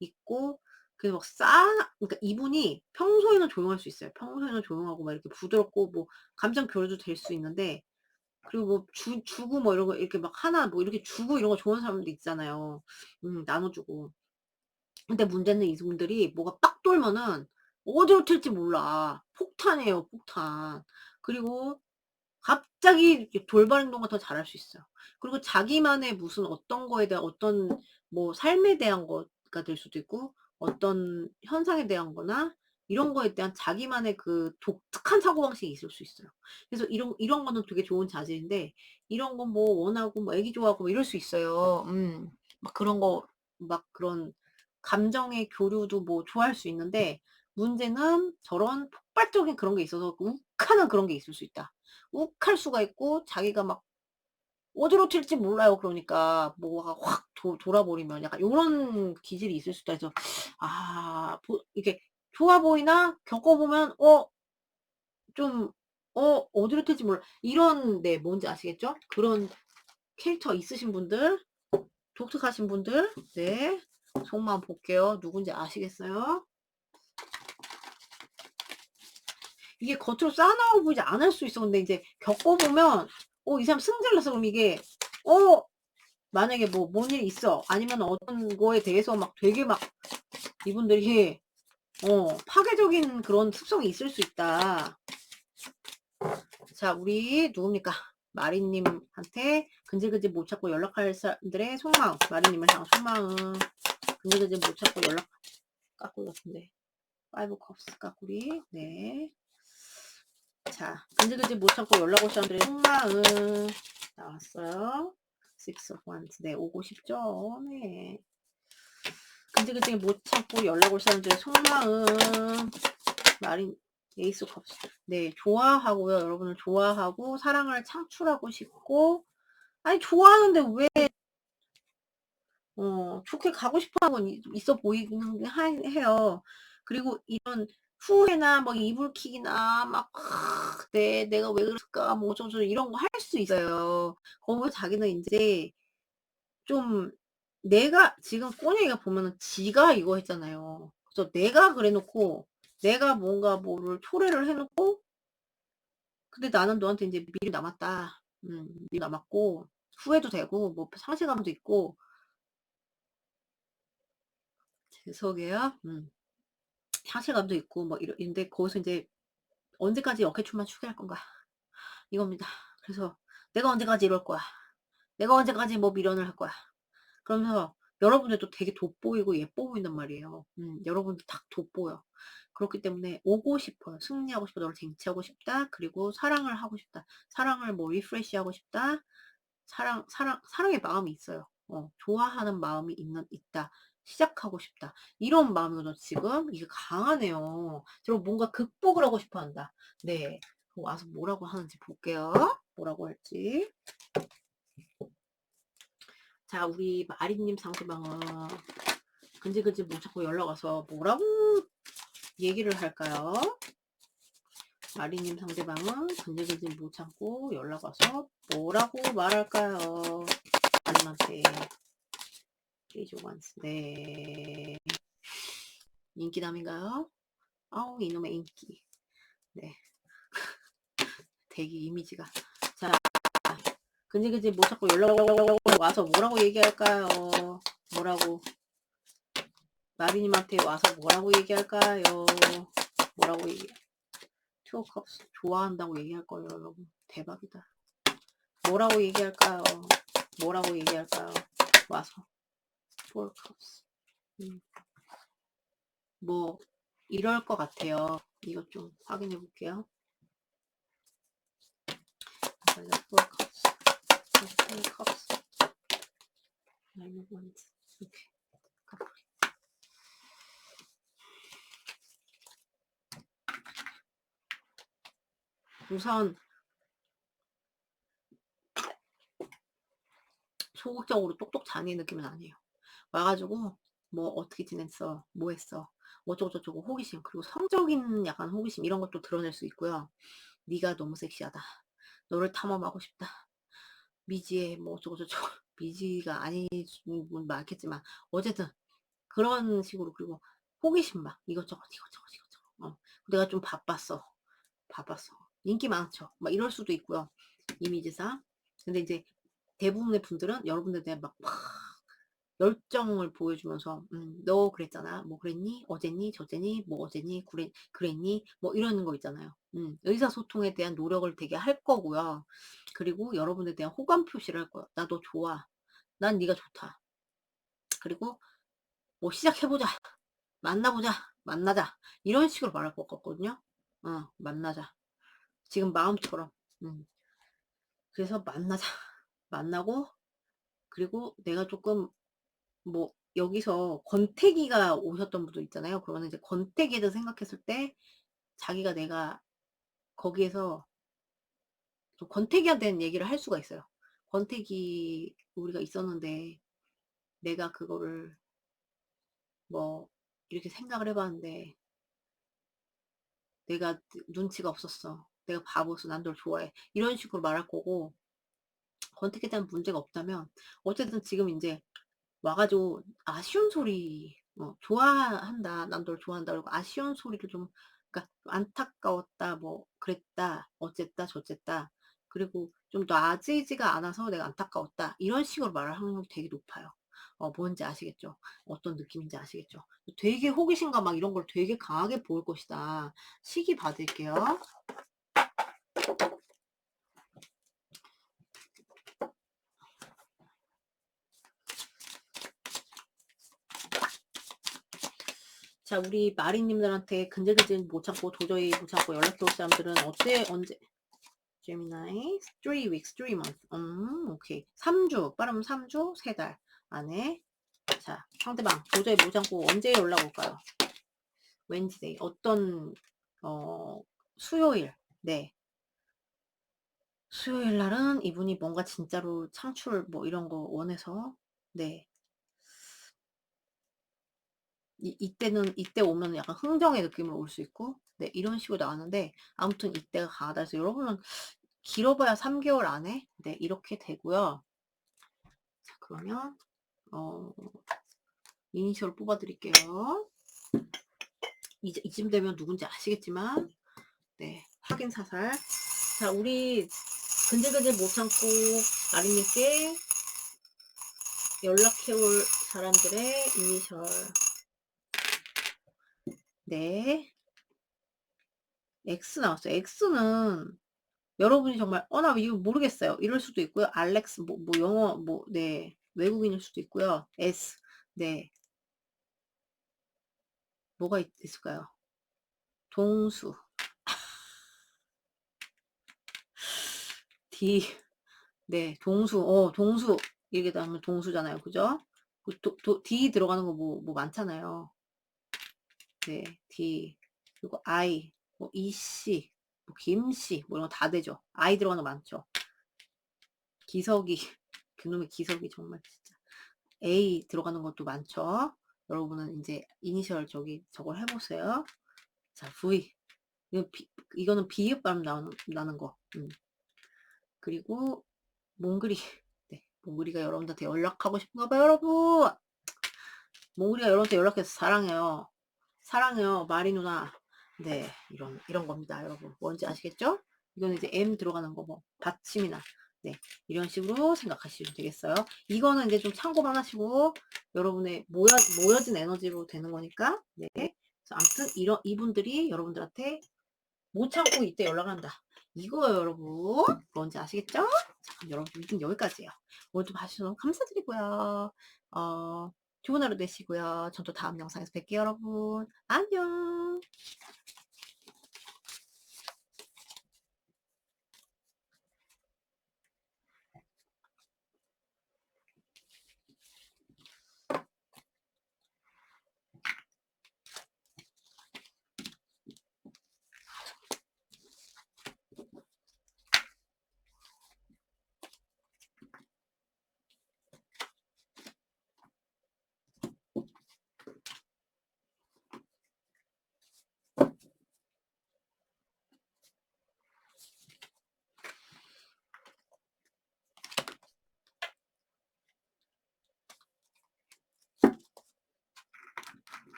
있고 그래서 막 그러니까 이분이 평소에는 조용할 수 있어요. 평소에는 조용하고 막 이렇게 부드럽고 뭐 감정 교류도 될 수 있는데 그리고 뭐 주고 뭐 이런 거 이렇게 막 하나 뭐 이렇게 주고 이런 거 좋아하는 사람도 있잖아요. 나눠주고. 근데 문제는 이분들이 뭐가 빡 돌면은 어디로 튈지 몰라. 폭탄이에요, 폭탄. 그리고 갑자기 이렇게 돌발 행동 같은 거 잘할 수 있어요. 그리고 자기만의 무슨 어떤 거에 대한 어떤 뭐 삶에 대한 거가 될 수도 있고 어떤 현상에 대한 거나 이런 거에 대한 자기만의 그 독특한 사고방식이 있을 수 있어요. 그래서 이런 거는 되게 좋은 자질인데 이런 건 뭐 원하고 뭐 애기 좋아하고 뭐 이럴 수 있어요. 막 그런 거 막 그런 감정의 교류도 뭐 좋아할 수 있는데 문제는 저런 폭발적인 그런 게 있어서 욱하는 그런 게 있을 수 있다. 욱할 수가 있고 자기가 막 어디로 튈지 몰라요. 그러니까 뭐가 확 돌아버리면 약간 요런 기질이 있을 수도 있어. 이게 좋아 보이나 겪어보면 좀 어디로 튈지 몰라. 이런 네 뭔지 아시겠죠? 그런 캐릭터 있으신 분들, 독특하신 분들, 네 속마음 볼게요. 누군지 아시겠어요? 이게 겉으로 쌓아나와 보이지 않을 수 있어. 근데 이제 겪어보면 이 사람 승질났어. 그럼 이게 만약에 뭐 뭔 일이 있어. 아니면 어떤 거에 대해서 막 되게 막 이분들이 파괴적인 그런 특성이 있을 수 있다. 자, 우리 누굽니까? 마리님한테 근질근질 못 찾고 연락할 사람들의 속마음. 마리님을 향한 속마음. 근질근질 못 찾고 연락 까꾸리 같은데. 파이브 컵스 까꾸리. 네. 자, 근질근질 못 참고 연락 올 사람들의 속마음 나왔어요. Six of Wands. 네, 오고 싶죠? 네. 근질근질 못 참고 연락 올 사람들의 속마음 마린 에이스 컵스. 네, 좋아하고요. 여러분을 좋아하고 사랑을 창출하고 싶고 아니 좋아하는데 왜 좋게 가고 싶어 하는 건 있어 보이기는 해요. 그리고 이런 후회나 뭐 이불킥이나 막 내가 왜 그랬을까 뭐 어쩌고저쩌고 이런 거 할 수 있어요. 거기서 자기는 인제 좀 내가 지금 꼬챙이가 보면은 지가 이거 했잖아요. 그래서 내가 그래 놓고 내가 뭔가 뭐를 초래를 해 놓고 근데 나는 너한테 인제 미련 남았다. 미련 남았고 후회도 되고 뭐 상실감도 있고 죄송해요. 상실감도 있고 뭐 이런데 거기서 인제 "언제까지 어깨춤만 추게 할 건가." 이겁니다. 그래서 "내가 언제까지 이럴 거야. 내가 언제까지 뭐 미련을 할 거야." 그러면서 여러분들도 되게 돋보이고 예뻐 보인단 말이에요. 여러분들 딱 돋보여. 그렇기 때문에 오고 싶어요. 승리하고 싶어. 너를 쟁취하고 싶다. 그리고 사랑을 하고 싶다. 사랑을 뭐 리프레시하고 싶다. 사랑의 마음이 있어요. 좋아하는 마음이 있다. 시작하고 싶다. 이런 마음으로 지금 이게 강하네요. 저런 뭔가 극복을 하고 싶어 한다. 네. 와서 뭐라고 하는지 볼게요. 뭐라고 할지. 자, 우리 마리님 상대방은 근질근질 못 찾고 연락 와서 뭐라고 얘기를 할까요? 마리님 상대방은 근질근질 못 참고 연락 와서 뭐라고 말할까요? 마님한테 페이지원스. 네. 인기남인가요? 아우 이놈의 인기. 네. 대기 이미지가. 자, 근질근질 못 찾고 연락 와서 뭐라고 얘기할까요? 뭐라고 마리님한테 와서 뭐라고 얘기할까요? 뭐라고 얘기 투어 컵스 좋아한다고 얘기할 거예요, 여러분. 대박이다. 뭐라고 얘기할까요? 뭐라고 얘기할까요? 와서 투어 컵스. 뭐 이럴 것 같아요. 이것 좀 확인해 볼게요. 투어 컵스. 투어 컵스. 이렇게. 우선 소극적으로 똑똑 자는 느낌은 아니에요. 와가지고 뭐 어떻게 지냈어? 뭐 했어? 어쩌고저쩌고 호기심 그리고 성적인 약간 호기심 이런 것도 드러낼 수 있고요. 네가 너무 섹시하다. 너를 탐험하고 싶다. 미지의 뭐 어쩌고저쩌고 미지가 아닌 분 많겠지만 어쨌든 그런 식으로 그리고 호기심 막 이것저것 내가 좀 바빴어 인기 많죠 막 이럴 수도 있고요 이미지상 근데 이제 대부분의 분들은 여러분들에 대한 막 열정을 보여주면서 너 그랬잖아 뭐 그랬니 어쨌니 저쨌니 뭐 어쨌니 그랬니 뭐 이러는 거 있잖아요 의사소통에 대한 노력을 되게 할 거고요 그리고 여러분에 대한 호감 표시를 할 거예요 나 너 좋아 난 네가 좋다 그리고 뭐 시작해보자 만나보자 만나자 이런 식으로 말할 것 같거든요 만나자 지금 마음처럼 그래서 만나자 만나고 그리고 내가 조금 뭐 여기서 권태기가 오셨던 분도 있잖아요. 그러면 이제 권태기를 생각했을 때 자기가 내가 거기에서 좀 권태기에 대한 얘기를 할 수가 있어요. 권태기 우리가 있었는데 내가 그거를 뭐 이렇게 생각을 해봤는데 내가 눈치가 없었어. 내가 바보였어. 난 널 좋아해. 이런 식으로 말할 거고 권태기에 대한 문제가 없다면 어쨌든 지금 이제 와가지고 아쉬운 소리 좋아한다. 난 널 좋아한다. 그리고 아쉬운 소리를 좀 그러니까 안타까웠다. 뭐 그랬다. 어쨌다 저쨌다. 그리고 좀 놔지지가 않아서 내가 안타까웠다. 이런 식으로 말을 하는 확률이 되게 높아요. 뭔지 아시겠죠? 어떤 느낌인지 아시겠죠? 되게 호기심과 막 이런 걸 되게 강하게 보일 것이다. 시기 받을게요. 자, 우리 마리님들한테 근질근질 못 참고 도저히 못 참고 연락해 올 사람들은 언제 Gemini 3 weeks, 3 months. 오케이. 3주, 빠르면 3주, 3달 안에. 자, 상대방 도저히 못 참고 언제 연락 올까요? Wednesday. 어떤 수요일. 네. 수요일 날은 이분이 뭔가 진짜로 창출 뭐 이런 거 원해서 네. 이때 오면 약간 흥정의 느낌으로 올 수 있고, 네, 이런 식으로 나왔는데, 아무튼 이때가 강하다 해서 여러분은 길어봐야 3개월 안에, 네, 이렇게 되고요. 자, 그러면 이니셜을 뽑아 드릴게요. 이쯤 되면 누군지 아시겠지만, 네, 확인 사살. 자, 우리 근질근질 못 참고 아린님께 연락해올 사람들의 이니셜. 네, X 나왔어요. X는 여러분이 정말 나 이거 모르겠어요 이럴 수도 있고요. 알렉스 뭐 영어 네, 외국인일 수도 있고요. S, 네, 뭐가 있을까요? 동수, D, 네, 동수 이렇게 나오면 동수잖아요, 그죠? D 들어가는 거 뭐 많잖아요. 네, D, 그리고 I, 뭐 이씨, 뭐 김씨, 뭐 이런 거 다 되죠. I 들어가는 거 많죠. 기석이, 그놈의 기석이 정말 진짜. A 들어가는 것도 많죠. 여러분은 이제 이니셜 저걸 해보세요. 자, V. 이거는 비읍 발음 나는 거. 그리고 몽글이. 네, 몽글이가 여러분들한테 연락하고 싶은가 봐요, 여러분. 몽글이가 여러분한테 연락해서 사랑해요. 사랑해요, 마리 누나. 네, 이런 겁니다, 여러분. 뭔지 아시겠죠? 이거는 이제 M 들어가는 거, 뭐, 받침이나, 네, 이런 식으로 생각하시면 되겠어요. 이거는 이제 좀 참고만 하시고, 여러분의 모여진 에너지로 되는 거니까, 네. 그래서 아무튼, 이분들이 여러분들한테 못 참고 이때 연락한다. 이거예요, 여러분. 뭔지 아시겠죠? 자, 그럼 여러분, 미팅 여기까지예요. 오늘도 봐주셔서 감사드리고요. 좋은 하루 되시고요. 전 또 다음 영상에서 뵐게요, 여러분. 안녕.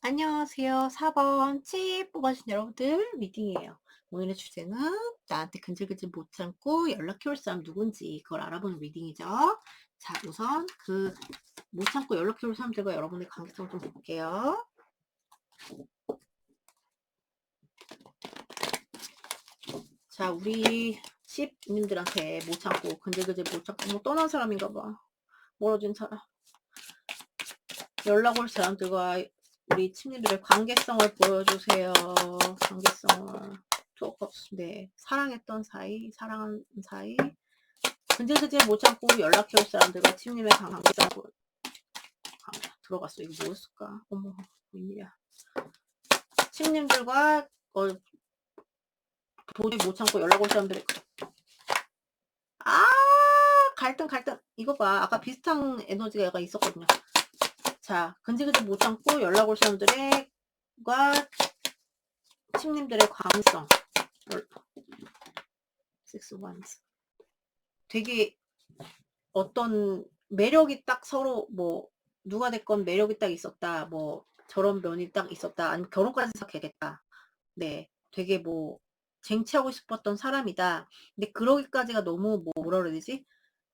안녕하세요. 4번 칩 뽑아주신 여러분들 미팅이에요. 오늘의 주제는 나한테 근질근질 못 참고 연락해 올 사람 누군지 그걸 알아보는 리딩이죠. 자, 우선 그 못 참고 연락해 올 사람들과 여러분의 관계성을 좀 볼게요. 자, 우리 칩님들한테 못 참고 근질근질 못 참고 뭐 떠난 사람인가 봐. 멀어진 사람. 연락 올 사람들과 우리 칩님들의 관계성을 보여주세요. 관계성을. 네, 사랑했던 사이, 사랑한 사이, 근질근질 못 참고 연락해올 사람들과 칩님의 관계성을 들어갔어. 이거 뭐였을까? 어머, 웬일이야. 칩님들과 도저히 못 참고 연락 올 사람들의 갈등. 이거 봐. 아까 비슷한 에너지가 약간 있었거든요. 자, 근질근질 못 참고 연락 올 사람들과 칩님들의 관계성. Six Wands. 되게 어떤 매력이 딱 서로 뭐 누가 됐건 매력이 딱 있었다. 뭐 저런 면이 딱 있었다. 아니면 결혼까지 생각하겠다. 네, 되게 뭐 쟁취하고 싶었던 사람이다. 근데 그러기까지가 너무 뭐라 그래야 되지?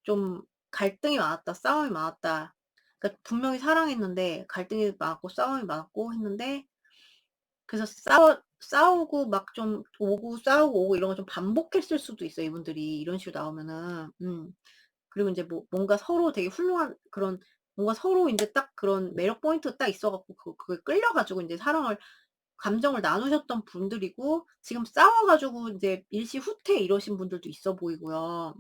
좀 갈등이 많았다. 싸움이 많았다. 그러니까 분명히 사랑했는데 갈등이 많았고 싸움이 많았고 했는데 그래서 싸우고 막 좀 오고 싸우고 오고 이런 거 좀 반복했을 수도 있어요. 이분들이 이런 식으로 나오면은. 그리고 이제 뭐 뭔가 서로 되게 훌륭한 그런 뭔가 서로 이제 딱 그런 매력 포인트가 딱 있어갖고 그게 끌려가지고 이제 감정을 나누셨던 분들이고 지금 싸워가지고 이제 일시후퇴 이러신 분들도 있어 보이고요.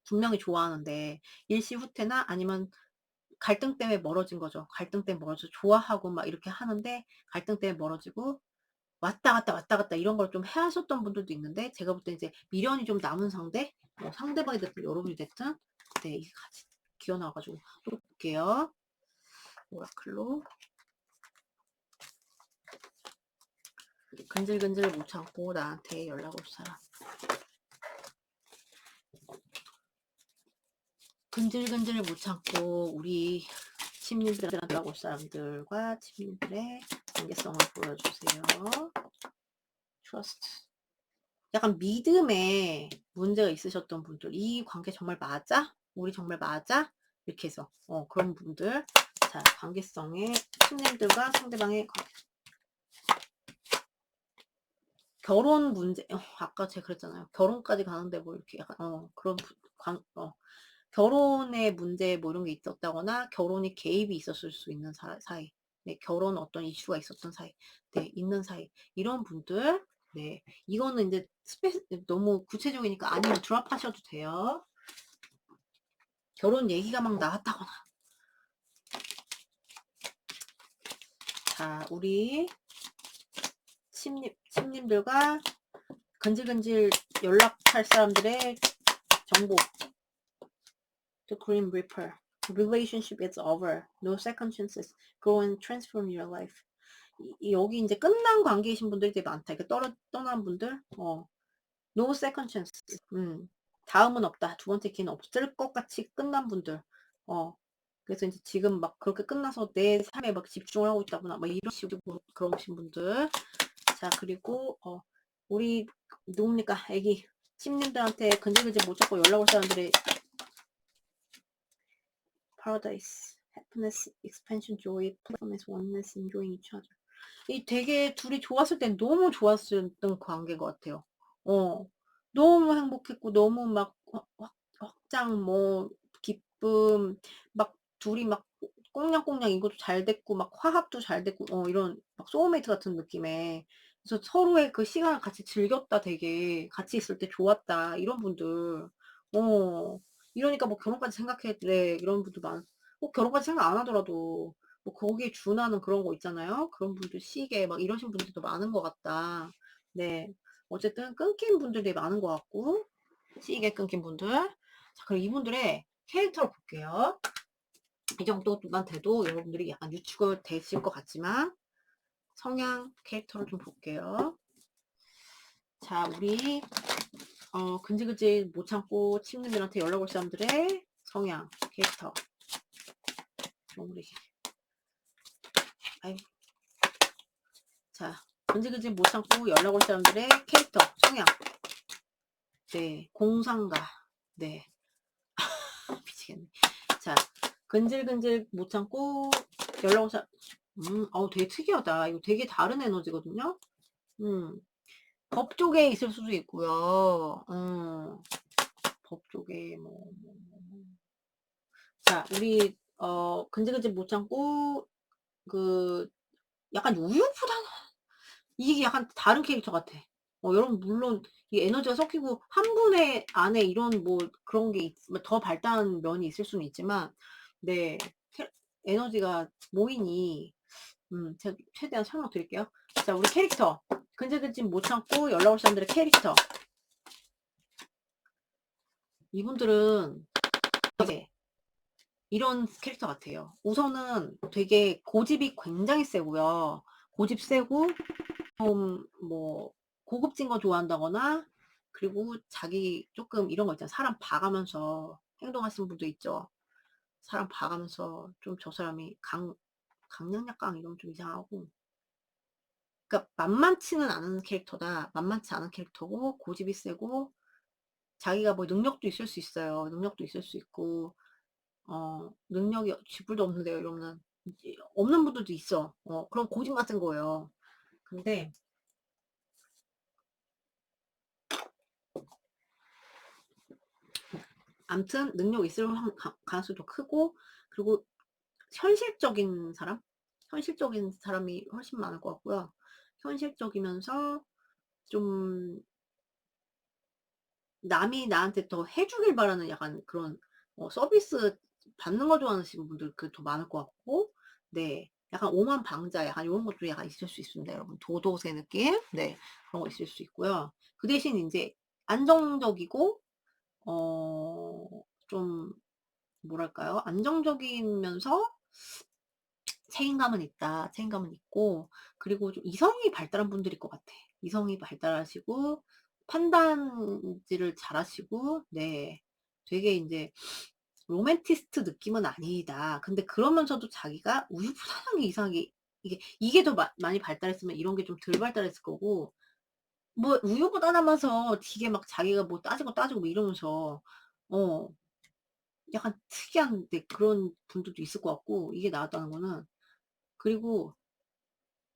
분명히 좋아하는데 일시후퇴나 아니면 갈등 때문에 멀어진 거죠. 갈등 때문에 멀어져 좋아하고 막 이렇게 하는데 갈등 때문에 멀어지고 왔다 갔다 이런 걸 좀 해하셨던 분들도 있는데 제가 볼 때 이제 미련이 좀 남은 상대, 뭐 상대방이 됐든 여러분이 됐든 네, 이게 같이 기어 나와가지고 또 볼게요. 오라클로. 근질근질 못 참고 나한테 연락 올 사람. 근질근질 못 참고 우리 침님들한테 연락 올 사람들과 침님들의 관계성을 보여주세요. 트러스트. 약간 믿음에 문제가 있으셨던 분들, 이 관계 정말 맞아? 우리 정말 맞아? 이렇게 해서 그런 분들. 자, 관계성의 침님들과 상대방의 관계. 결혼 문제, 아까 제가 그랬잖아요. 결혼까지 가는데 뭐 이렇게 약간 그런 결혼의 문제 뭐 이런 게 있었다거나 결혼이 개입이 있었을 수 있는 사이. 네, 결혼 어떤 이슈가 있었던 사이. 네, 있는 사이. 이런 분들. 네, 이거는 이제 너무 구체적이니까 아니면 드랍하셔도 돼요. 결혼 얘기가 막 나왔다거나. 자, 우리 침님들과 근질근질 연락할 사람들의 정보. The Grim Reaper. Relationship is over. No second chances. Go and transform your life. 여기 이제 끝난 관계이신 분들이 되게 많다. 이렇게 떠난 분들. No second chance. 다음은 없다. 두 번째 기회는 없을 것 같이 끝난 분들. 그래서 이제 지금 막 그렇게 끝나서 내 삶에 막 집중을 하고 있다거나 막 이런 식으로 그러신 분들. 자, 그리고 우리 누굽니까? 애기 침님들한테 근질근질 못 찾고 연락 올 사람들의 paradise, happiness, expansion, joy, playfulness, oneness, enjoying each other. 이 되게 둘이 좋았을 땐 너무 좋았던 관계인 것 같아요. 너무 행복했고 너무 막 확장 뭐 기쁨 막 둘이 막 꽁냥꽁냥 이것도 잘 됐고 막 화합도 잘 됐고 이런 막 소울메이트 같은 느낌에 그래서 서로의 그 시간을 같이 즐겼다 되게 같이 있을 때 좋았다 이런 분들 이러니까 뭐 결혼까지 생각해 네 이런 분들 꼭 결혼까지 생각 안 하더라도 뭐 거기에 준하는 그런 거 있잖아요. 그런 분들 시계 막 이러신 분들도 많은 것 같다. 네. 어쨌든 끊긴 분들이 많은 것 같고 시계 끊긴 분들. 자, 그럼 이분들의 캐릭터를 볼게요. 이 정도만 돼도 여러분들이 약간 유추가 되실 것 같지만 성향 캐릭터를 좀 볼게요. 자, 우리 근질근질 못 참고 친구들한테 연락 올 사람들의 성향 캐릭터. 우리 아유. 자, 근질근질 못 참고 연락 올 사람들의 캐릭터 성향. 네, 공상가. 네. 미치겠네. 자, 근질근질 못 참고 연락 온 사람. 되게 특이하다. 이거 되게 다른 에너지거든요. 법 쪽에 있을 수도 있고요. 법 쪽에 자, 우리 근질근질 못 참고 그 약간 우유부단 이게 약간 다른 캐릭터 같아. 여러분 물론 이 에너지가 섞이고 한 분의 안에 이런 뭐 그런 게 더 발달한 면이 있을 수는 있지만 네 에너지가 모이니 제가 최대한 설명드릴게요. 자, 우리 캐릭터 근질근질 못 참고 연락 올 사람들의 캐릭터 이분들은 되게 이런 캐릭터 같아요. 우선은 되게 고집이 굉장히 세고요. 고집 세고 뭐 고급진 거 좋아한다거나 그리고 자기 조금 이런 거 있잖아요. 사람 봐가면서 행동하시는 분도 있죠. 사람 봐가면서 좀 저 사람이 강약약강 이러면 좀 이상하고 그러니까 만만치는 않은 캐릭터다. 만만치 않은 캐릭터고 고집이 세고 자기가 뭐 능력도 있을 수 있어요. 능력도 있을 수 있고 능력이 쥐뿔도 없는데요. 이러면 없는 분들도 있어. 그런 고집 같은 거예요. 근데 암튼 능력 있을 가능성이 더 크고 그리고 현실적인 사람? 현실적인 사람이 훨씬 많을 것 같고요. 현실적이면서 좀 남이 나한테 더 해주길 바라는 약간 그런 서비스 받는 거 좋아하시는 분들 더 많을 것 같고 네 약간 오만방자 약간 이런 것도 약간 있을 수 있습니다. 여러분 도도새 느낌 네 그런 거 있을 수 있고요. 그 대신 이제 안정적이고 좀 뭐랄까요? 안정적이면서 책임감은 있다. 책임감은 있고, 그리고 좀 이성이 발달한 분들일 것 같아. 이성이 발달하시고 판단질을 잘하시고, 네. 되게 인제 로맨티스트 느낌은 아니다. 근데 그러면서도 자기가 우유부단하게 이상하게 이게 더 많이 발달했으면 이런 게 좀 덜 발달했을 거고, 뭐 우유부단하면서 되게 막 자기가 뭐 따지고 뭐 이러면서 어 약간 특이한 네 그런 분들도 있을 것 같고, 이게 나왔다는 거는. 그리고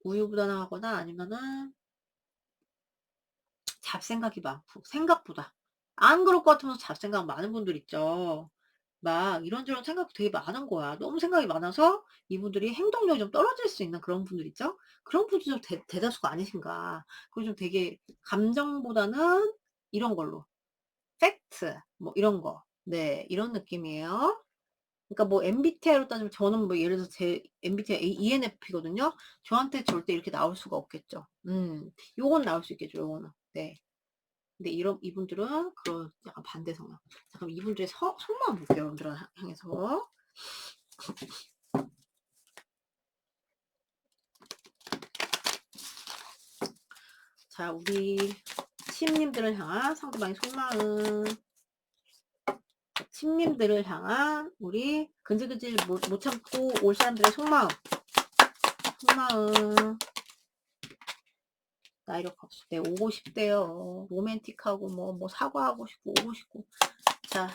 우유부단하거나 아니면은 잡생각이 많고, 생각보다 안 그럴 것 같으면서 잡생각 많은 분들 있죠. 막 이런저런 생각이 되게 많은 거야. 너무 생각이 많아서 이분들이 행동력이 좀 떨어질 수 있는 그런 분들 있죠. 그런 분들이 좀 대다수가 아니신가. 그리고 좀 되게 감정보다는 이런 걸로 팩트 뭐 이런 거. 네. 이런 느낌이에요. 그러니까 뭐 MBTI로 따지면 저는 뭐 예를 들어서 제 MBTI ENFP거든요. 저한테 절대 이렇게 나올 수가 없겠죠. 요건 나올 수 있겠죠, 요거는. 네. 근데 이런 이분들은 그런 약간 반대 성향. 자, 그럼 이분들의 속마음 볼게요, 여러분들을 향해서. 자, 우리 침님들을 향한 상대방의 속마음. 침님들을 향한 우리 근질근질 못 참고 올 사람들의 속마음. 속마음. 나이력 없을 때 오고 싶대요. 로맨틱하고 뭐 사과하고 싶고 오고 싶고. 자,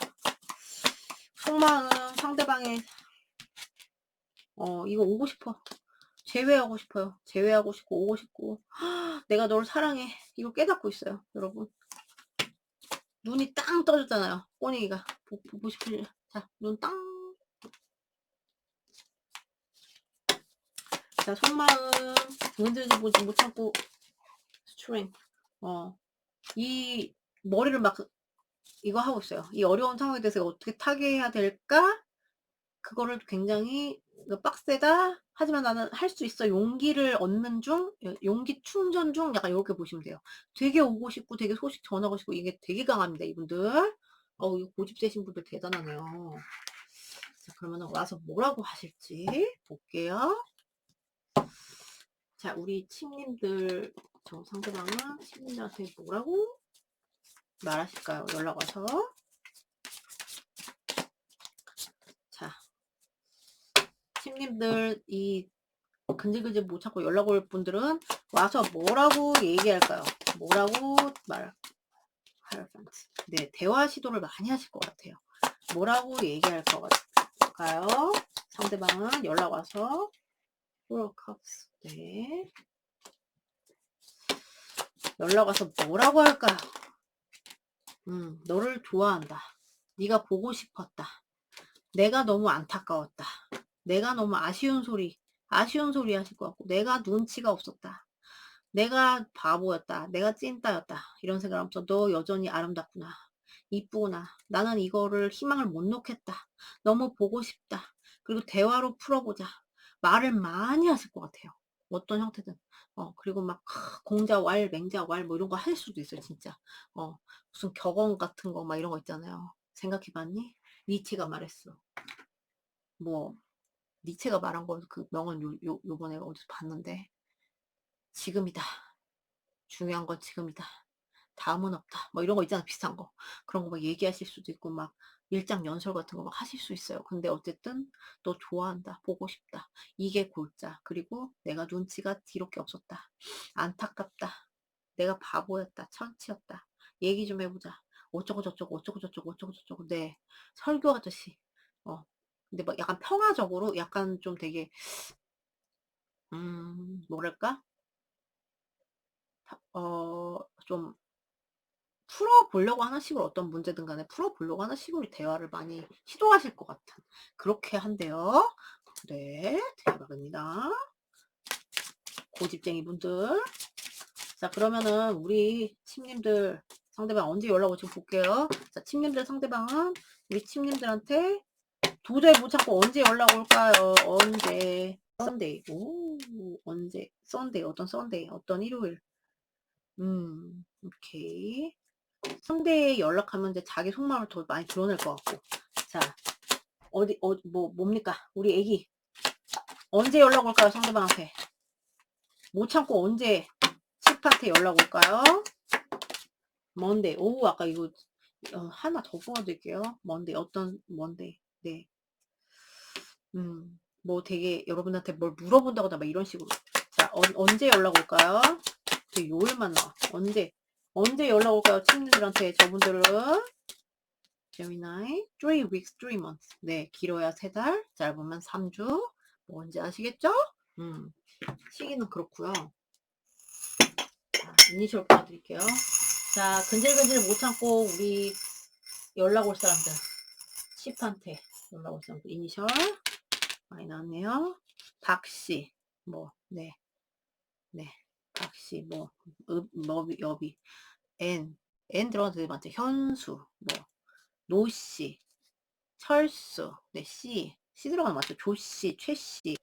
속마음 상대방의 이거 오고 싶어. 제외하고 싶어요. 제외하고 싶고 오고 싶고. 내가 널 사랑해. 이거 깨닫고 있어요, 여러분. 눈이 땅 떠졌잖아요. 꼬니기가 보고 싶으려. 자, 눈 땅. 자, 속마음 흔들지 못 참고 스트링. 이 머리를 막 이거 하고 있어요. 이 어려운 상황에 대해서 어떻게 타개해야 될까? 그거를 굉장히 빡세다. 하지만 나는 할 수 있어. 용기를 얻는 중, 용기 충전 중, 약간 요렇게 보시면 돼요. 되게 오고 싶고 되게 소식 전하고 싶고 이게 되게 강합니다, 이분들. 이거 고집 세신 분들 대단하네요. 자, 그러면 와서 뭐라고 하실지 볼게요. 자, 우리 침님들, 저 상대방은 침님들한테 뭐라고 말하실까요? 연락 와서. 자, 침님들 이 근질근질 못 참고 연락 올 분들은 와서 뭐라고 얘기할까요? 뭐라고 말할? 네, 대화 시도를 많이 하실 것 같아요. 뭐라고 얘기할 것 같을까요? 상대방은 연락 와서 네, 연락 와서 뭐라고 할까요? 너를 좋아한다. 네가 보고 싶었다. 내가 너무 안타까웠다. 내가 너무 아쉬운 소리 하실 것 같고, 내가 눈치가 없었다. 내가 바보였다. 내가 찐따였다. 이런 생각을 하면서 너 여전히 아름답구나. 이쁘구나. 나는 이거를 희망을 못 놓겠다. 너무 보고 싶다. 그리고 대화로 풀어보자. 말을 많이 하실 것 같아요. 어떤 형태든. 그리고 막 공자왈, 맹자왈 뭐 이런 거 할 수도 있어요, 진짜. 무슨 격언 같은 거 막 이런 거 있잖아요. 생각해봤니? 니체가 말했어. 뭐 니체가 말한 거 그 명언 요번에 어디서 봤는데, 지금이다. 중요한 건 지금이다. 다음은 없다. 뭐 이런 거 있잖아, 비슷한 거. 그런 거 막 얘기하실 수도 있고, 막 일장연설 같은 거 막 하실 수 있어요. 근데 어쨌든 너 좋아한다. 보고 싶다. 이게 골자. 그리고 내가 눈치가 뒤롭게 없었다. 안타깝다. 내가 바보였다. 천치였다. 얘기 좀 해보자. 어쩌고 저쩌고 어쩌고 저쩌고 어쩌고 저쩌고. 네. 설교하듯이. 근데 막 약간 평화적으로 약간 좀 되게 뭐랄까? 좀 풀어보려고 하는 식으로, 어떤 문제든 간에 풀어보려고 하는 식으로 대화를 많이 시도하실 것 같은 그렇게 한대요. 네, 대박입니다. 고집쟁이 분들. 자, 그러면은 우리 침님들 상대방 언제 연락 올지 볼게요. 자, 침님들 상대방은 우리 침님들한테 도저히 못 참고 언제 연락 올까요? 언제? 썬데이. 오, 언제? 썬데이. 어떤 썬데이? 어떤 일요일? 오케이. 선대에 연락하면 이제 자기 속마음을 더 많이 드러낼 것 같고. 자, 뭡니까? 우리 애기 언제 연락 올까요? 상대방한테. 못 참고 언제 칩한테 연락 올까요? 먼데이. 오, 아까 이거 하나 더 뽑아드릴게요. 먼데이. 어떤 먼데이. 네. 뭐 되게 여러분한테 뭘 물어본다거나 막 이런 식으로. 자, 언제 연락 올까요? 되게 요일만 나와. 언제 연락 올까요? 친구들한테 저분들은 제미나이 3 weeks, 3 months. 네, 길어야 3달, 짧으면 3주. 뭔지 아시겠죠? 시기는 그렇고요. 자, 이니셜 보여드릴게요. 자, 근질근질 못 참고 우리 연락 올 사람들, 칩한테 연락 올 사람들 이니셜 많이 나왔네요. 박씨, 뭐, 네, 네, 박씨, 뭐, 여비, N 들어가도 되게 많죠. 현수, 뭐, 노씨, 철수, 네, C 들어가면 맞죠. 조씨, 최씨,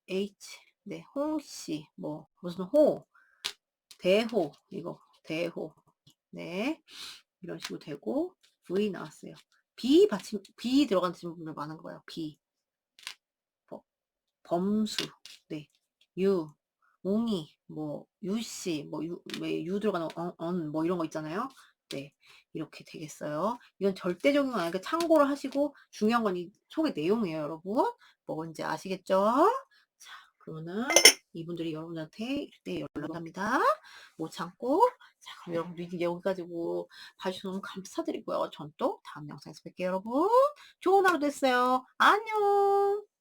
H, 네, 홍씨, 뭐, 무슨 대호, 이거, 대호, 네, 이런 식으로 되고, V 나왔어요. B 들어간 질문들 많은 거예요. B, 범수, 네, 웅이, 뭐, 유씨, 뭐, 왜 들어가는 뭐 이런 거 있잖아요. 네, 이렇게 되겠어요. 이건 절대적인 건 아니니까 참고를 하시고, 중요한 건 이 속의 내용이에요, 여러분. 뭔지 아시겠죠? 자, 그러면은 이분들이 여러분한테 이때 연락을 합니다. 못 참고. 자, 그럼 여러분 리딩 여기까지 봐주셔서 너무 감사드리고요. 전 또 다음 영상에서 뵐게요, 여러분. 좋은 하루 됐어요. 안녕!